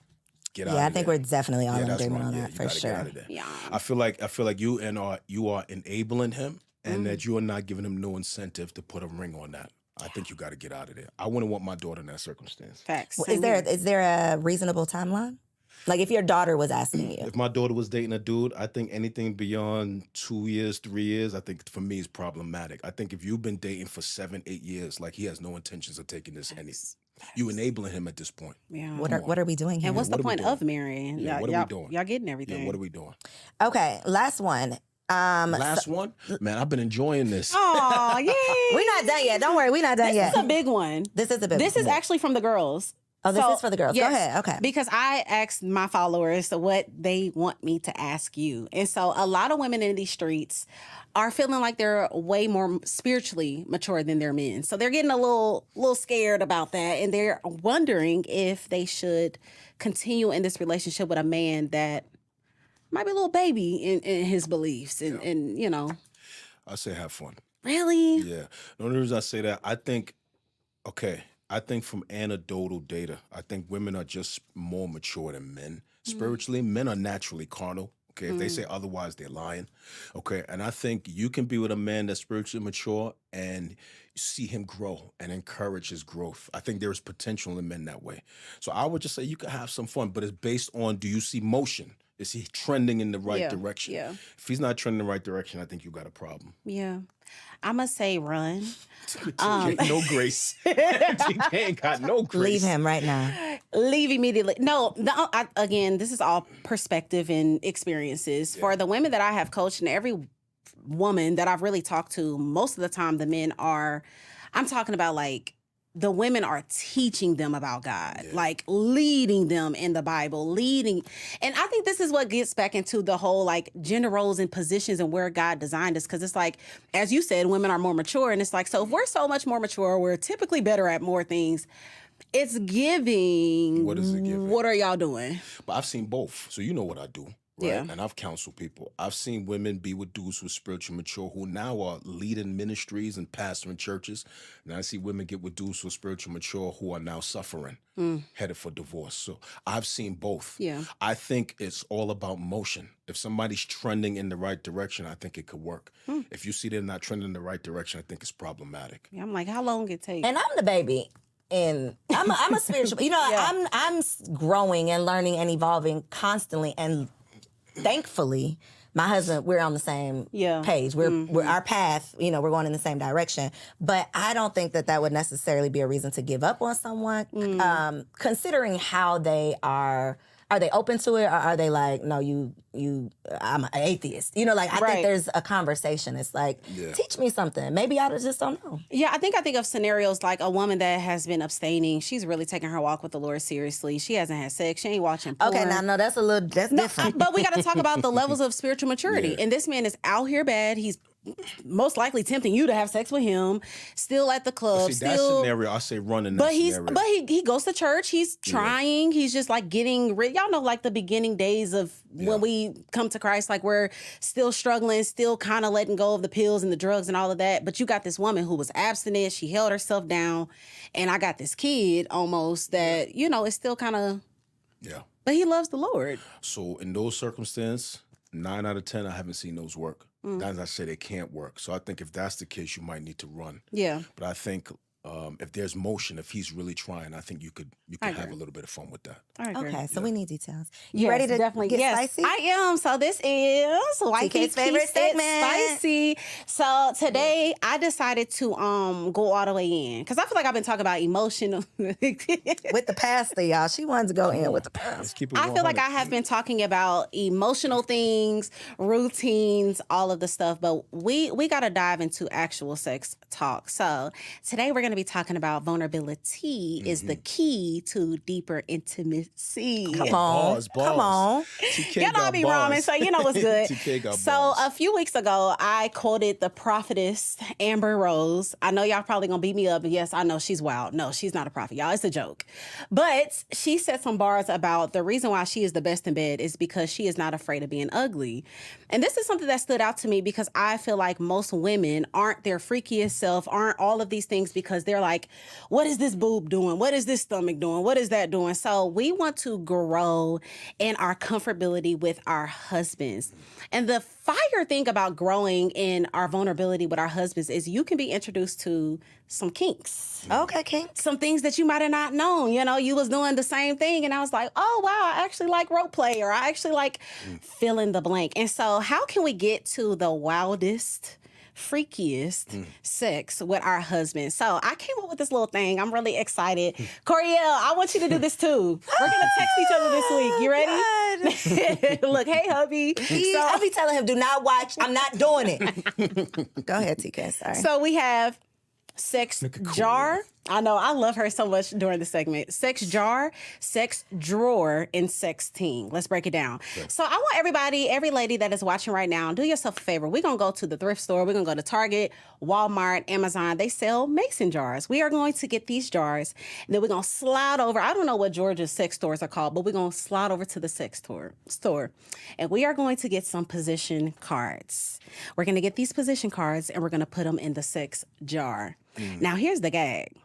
[SPEAKER 3] Get out
[SPEAKER 1] Yeah, I
[SPEAKER 3] of
[SPEAKER 1] think
[SPEAKER 3] there.
[SPEAKER 1] we're definitely all in
[SPEAKER 3] that's
[SPEAKER 1] agreement
[SPEAKER 3] right.
[SPEAKER 1] on
[SPEAKER 3] Yeah,
[SPEAKER 1] that
[SPEAKER 3] you
[SPEAKER 1] for
[SPEAKER 3] gotta
[SPEAKER 1] sure.
[SPEAKER 3] Get out of there.
[SPEAKER 2] Yeah.
[SPEAKER 3] I feel like you are enabling him, and that you are not giving him no incentive to put a ring on that. I think you got to get out of there. I wouldn't want my daughter in that circumstance.
[SPEAKER 2] Facts.
[SPEAKER 1] Well, is there a reasonable timeline? Like if your daughter was asking you.
[SPEAKER 3] If my daughter was dating a dude, I think anything beyond 2 years, 3 years, I think for me is problematic. I think if you've been dating for 7, 8 years, like he has no intentions of taking this any. You enabling him at this point.
[SPEAKER 2] Yeah.
[SPEAKER 1] What are we doing here?
[SPEAKER 2] And what's the
[SPEAKER 3] what are we
[SPEAKER 2] point
[SPEAKER 3] doing?
[SPEAKER 2] of marrying?
[SPEAKER 3] Yeah, what are we doing?
[SPEAKER 2] Y'all getting everything.
[SPEAKER 3] Yeah, what are we doing?
[SPEAKER 1] Okay, last one.
[SPEAKER 3] Last one? Man, I've been enjoying this.
[SPEAKER 2] Oh, yay.
[SPEAKER 1] We're not done yet. Don't worry, we're not done
[SPEAKER 2] This
[SPEAKER 1] yet.
[SPEAKER 2] is a big one.
[SPEAKER 1] This is a big
[SPEAKER 2] This
[SPEAKER 1] one.
[SPEAKER 2] is actually from the girls.
[SPEAKER 1] Oh, this is for the girls. Go ahead. Okay.
[SPEAKER 2] Because I asked my followers what they want me to ask you. And so a lot of women in these streets are feeling like they're way more spiritually mature than their men. So they're getting a little scared about that. And they're wondering if they should continue in this relationship with a man that might be a little baby in his beliefs. And you know.
[SPEAKER 3] I say have fun.
[SPEAKER 2] Really?
[SPEAKER 3] Yeah. The only reason I say that, I think from anecdotal data, I think women are just more mature than men. Spiritually, men are naturally carnal. Okay, if they say otherwise, they're lying. Okay, and I think you can be with a man that's spiritually mature and see him grow and encourage his growth. I think there is potential in men that way. So I would just say you can have some fun, but it's based on, do you see motion? Is he trending in the right direction?
[SPEAKER 2] Yeah.
[SPEAKER 3] If he's not trending in the right direction, I think you got a problem.
[SPEAKER 2] Yeah. I'm going to say run.
[SPEAKER 3] TK, no grace. TK ain't got no grace.
[SPEAKER 1] Leave him right now.
[SPEAKER 2] Leave immediately. No, again, this is all perspective and experiences. For the women that I have coached and every woman that I've really talked to, most of the time the men are, I'm talking about like, the women are teaching them about God, like leading them in the Bible, leading. And I think this is what gets back into the whole like gender roles and positions and where God designed us. Cause it's like, as you said, women are more mature. And it's like, so if we're so much more mature, we're typically better at more things. It's giving.
[SPEAKER 3] What is it giving?
[SPEAKER 2] What are y'all doing?
[SPEAKER 3] But I've seen both. So you know what I do. Right?
[SPEAKER 2] Yeah.
[SPEAKER 3] And I've counseled people. I've seen women be with dudes who are spiritually mature who now are leading ministries and pastoring churches. And I see women get with dudes who are spiritually mature who are now suffering, headed for divorce. So I've seen both.
[SPEAKER 2] Yeah.
[SPEAKER 3] I think it's all about motion. If somebody's trending in the right direction, I think it could work. If you see they're not trending in the right direction, I think it's problematic.
[SPEAKER 2] Yeah, I'm like, how long it take?
[SPEAKER 1] And I'm the baby. And I'm a spiritual, I'm growing and learning and evolving constantly. And thankfully, my husband, we're on the same page. We're our path, we're going in the same direction. But I don't think that would necessarily be a reason to give up on someone, considering how they are. Are they open to it, or are they like, no, I'm an atheist? I think there's a conversation. It's like, teach me something. Maybe I just don't know.
[SPEAKER 2] Yeah, I think of scenarios like a woman that has been abstaining. She's really taking her walk with the Lord seriously. She hasn't had sex. She ain't watching porn.
[SPEAKER 1] Okay, now, no, that's different.
[SPEAKER 2] But we got to talk about the levels of spiritual maturity. And this man is out here bad. He's most likely tempting you to have sex with him, still at the club,
[SPEAKER 3] See, that scenario, I say run in that scenario.
[SPEAKER 2] But he goes to church. He's trying. He's just like getting rid. Y'all know, like the beginning days of when we come to Christ, like we're still struggling, still kind of letting go of the pills and the drugs and all of that. But you got this woman who was abstinent. She held herself down, and I got this kid almost that is still kind of But he loves the Lord.
[SPEAKER 3] So in those circumstances, 9 out of 10, I haven't seen those work. As I said, it can't work. So I think if that's the case, you might need to run.
[SPEAKER 2] Yeah.
[SPEAKER 3] But I think if there's motion, if he's really trying, I think you could have a little bit of fun with that.
[SPEAKER 2] I agree.
[SPEAKER 1] Okay, so we need details. You ready to get spicy?
[SPEAKER 2] I am. So this is
[SPEAKER 1] TK's favorite segment.
[SPEAKER 2] Spicy. So today I decided to go all the way in because I feel like I've been talking about emotional
[SPEAKER 1] with the pastor, y'all. She wanted to go in with the pastor.
[SPEAKER 3] Let's keep it
[SPEAKER 2] I feel like I have been talking about emotional things, routines, all of the stuff, but we got to dive into actual sex talk. So today we're going to be talking about vulnerability is the key to deeper intimacy.
[SPEAKER 1] Come on. Come on.
[SPEAKER 2] You know I be rhyming, so you know what's good.
[SPEAKER 3] TK got
[SPEAKER 2] So
[SPEAKER 3] bars.
[SPEAKER 2] a few weeks ago, I quoted the prophetess Amber Rose. I know y'all probably gonna beat me up, but yes, I know she's wild. No, she's not a prophet, y'all. It's a joke. But she said some bars about the reason why she is the best in bed is because she is not afraid of being ugly. And this is something that stood out to me because I feel like most women aren't their freakiest self, aren't all of these things because they're like, what is this boob doing? What is this stomach doing? What is that doing? So we want to grow in our comfortability with our husbands. And the fire thing about growing in our vulnerability with our husbands is you can be introduced to some kinks.
[SPEAKER 1] Okay, kinks.
[SPEAKER 2] Some things that you might have not known. You was doing the same thing and I was like, oh, wow, I actually like rope play or I actually like fill in the blank. And so how can we get to the wildest, freakiest sex with our husband? So I came up with this little thing. I'm really excited. Coriel, I want you to do this too. We're going to text each other this week. You ready? Look, hey, hubby.
[SPEAKER 1] I'll be telling him, do not watch. I'm not doing it. Go ahead, TK. Sorry.
[SPEAKER 2] So we have sex jar. I know, I love her so much during the segment. Sex jar, sex drawer, and sex team. Let's break it down. Okay. So I want every lady that is watching right now, do yourself a favor. We're going to go to the thrift store. We're going to go to Target, Walmart, Amazon. They sell mason jars. We are going to get these jars, and then we're going to slide over. I don't know what Georgia's sex stores are called, but we're going to slide over to the sex store. And we are going to get some position cards. We're going to get these position cards, and we're going to put them in the sex jar. Now, here's the gag.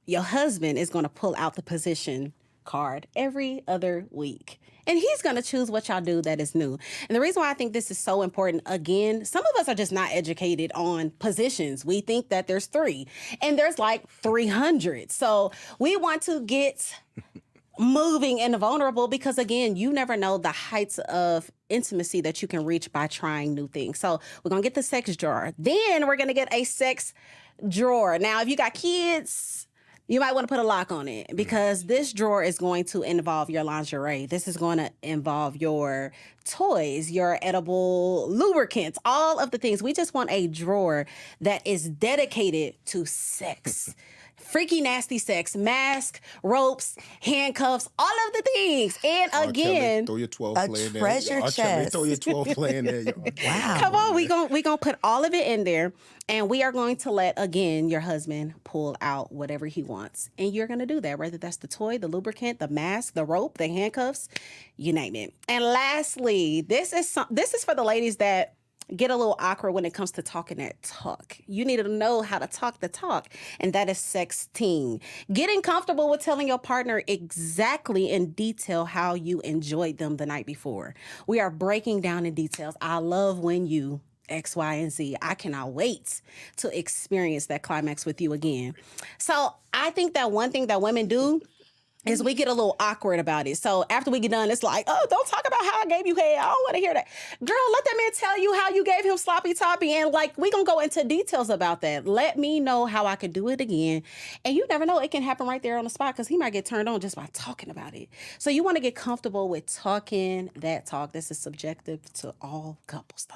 [SPEAKER 2] Your husband is going to pull out the position card every other week. And he's going to choose what y'all do that is new. And the reason why I think this is so important, again, some of us are just not educated on positions. We think that there's 3, and there's like 300. So we want to get moving and vulnerable because, again, you never know the heights of intimacy that you can reach by trying new things. So we're going to get the sex jar. Then we're going to get a sex drawer. Now, if you got kids, you might want to put a lock on it because this drawer is going to involve your lingerie. This is going to involve your toys, your edible lubricants, all of the things. We just want a drawer that is dedicated to sex. Freaky, nasty sex, mask, ropes, handcuffs, all of the things. And again,
[SPEAKER 3] throw your 12
[SPEAKER 1] a
[SPEAKER 3] play in there.
[SPEAKER 1] treasure chest.
[SPEAKER 3] Throw your 12 play in there.
[SPEAKER 1] Wow.
[SPEAKER 2] Come on, we gonna put all of it in there, and we are going to let, again, your husband pull out whatever he wants. And you're going to do that, whether that's the toy, the lubricant, the mask, the rope, the handcuffs, you name it. And lastly, this is for the ladies that get a little awkward when it comes to talking that talk. You need to know how to talk the talk, and that is sexting. Getting comfortable with telling your partner exactly in detail how you enjoyed them the night before. We are breaking down in details. I love when you X, Y, and Z. I cannot wait to experience that climax with you again. So I think that one thing that women do is we get a little awkward about it. So after we get done, it's like, oh, don't talk about how I gave you head. I don't want to hear that. Girl, let that man tell you how you gave him sloppy toppy. And like, we going to go into details about that. Let me know how I could do it again. And you never know, it can happen right there on the spot because he might get turned on just by talking about it. So you want to get comfortable with talking that talk. This is subjective to all couples though.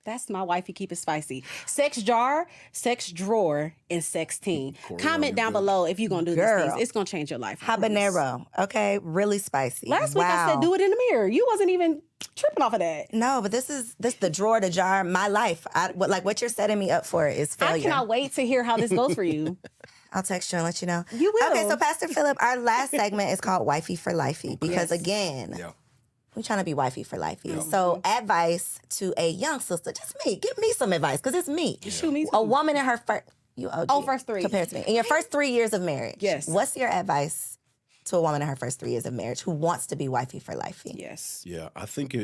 [SPEAKER 2] That's my wifey. Keep it spicy. Sex jar, sex drawer, and sex teen. Comment down below if you're going to do these things. It's going to change your life.
[SPEAKER 1] Habanero. Okay. Really spicy.
[SPEAKER 2] Last week I said do it in the mirror. You wasn't even tripping off of that.
[SPEAKER 1] No, but this the drawer, the jar, my life. What you're setting me up for is failure.
[SPEAKER 2] I cannot wait to hear how this goes for you.
[SPEAKER 1] I'll text you and let you know.
[SPEAKER 2] You will.
[SPEAKER 1] Okay, so Pastor Philip, our last segment is called Wifey for Lifey because again, we're trying to be wifey for lifey. Yeah. So advice to a young sister, just me. Give me some advice because it's me.
[SPEAKER 2] Shoot me too.
[SPEAKER 1] A woman in her first
[SPEAKER 2] 3.
[SPEAKER 1] Compared to me. In your first 3 years of marriage.
[SPEAKER 2] Yes.
[SPEAKER 1] What's your advice to a woman in her first 3 years of marriage who wants to be wifey for lifey?
[SPEAKER 2] Yes.
[SPEAKER 3] Yeah, I think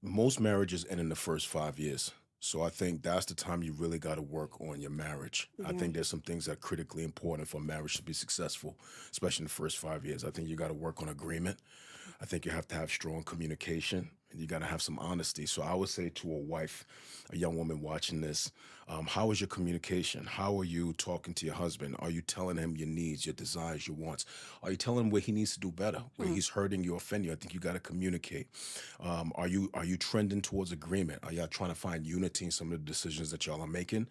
[SPEAKER 3] most marriages end in the first 5 years. So I think that's the time you really got to work on your marriage. Yeah. I think there's some things that are critically important for marriage to be successful, especially in the first 5 years. I think you got to work on agreement. I think you have to have strong communication, and you got to have some honesty. So I would say to a wife, a young woman watching this, how is your communication? How are you talking to your husband? Are you telling him your needs, your desires, your wants? Are you telling him where he needs to do better, where he's hurting you, offending you? I think you got to communicate. Are you trending towards agreement? Are y'all trying to find unity in some of the decisions that y'all are making?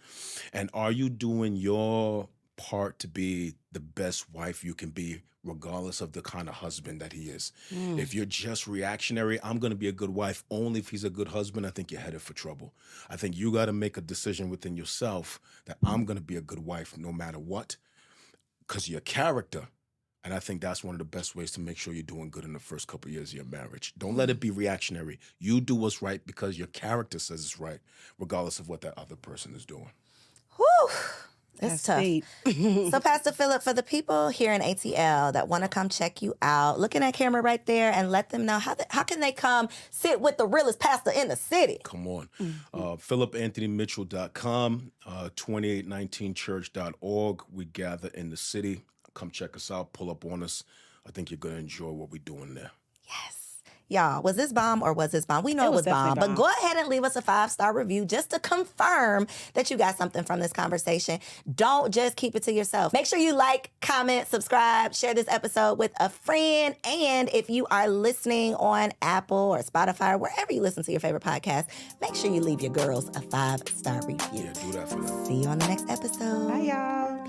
[SPEAKER 3] And are you doing your part to be the best wife you can be, regardless of the kind of husband that he is? If you're just reactionary, I'm going to be a good wife only if he's a good husband, I think you're headed for trouble. I think you got to make a decision within yourself that I'm going to be a good wife no matter what, because your character. And I think that's one of the best ways to make sure you're doing good in the first couple of years of your marriage. Don't let it be reactionary. You do what's right because your character says it's right, regardless of what that other person is doing.
[SPEAKER 1] Whew. It's tough. So, Pastor Philip, for the people here in ATL that want to come check you out, look in that camera right there and let them know how can they come sit with the realest pastor in the city?
[SPEAKER 3] Come on. PhilipAnthonyMitchell.com, 2819church.org. We gather in the city. Come check us out. Pull up on us. I think you're going to enjoy what we're doing there.
[SPEAKER 1] Yes. Y'all, was this bomb or was this bomb? We know it was bomb, but go ahead and leave us a 5-star review just to confirm that you got something from this conversation. Don't just keep it to yourself. Make sure you like, comment, subscribe, share this episode with a friend. And if you are listening on Apple or Spotify or wherever you listen to your favorite podcast, make sure you leave your girls a 5-star review.
[SPEAKER 3] Yeah, do that for them.
[SPEAKER 1] See you on the next episode.
[SPEAKER 2] Bye, y'all.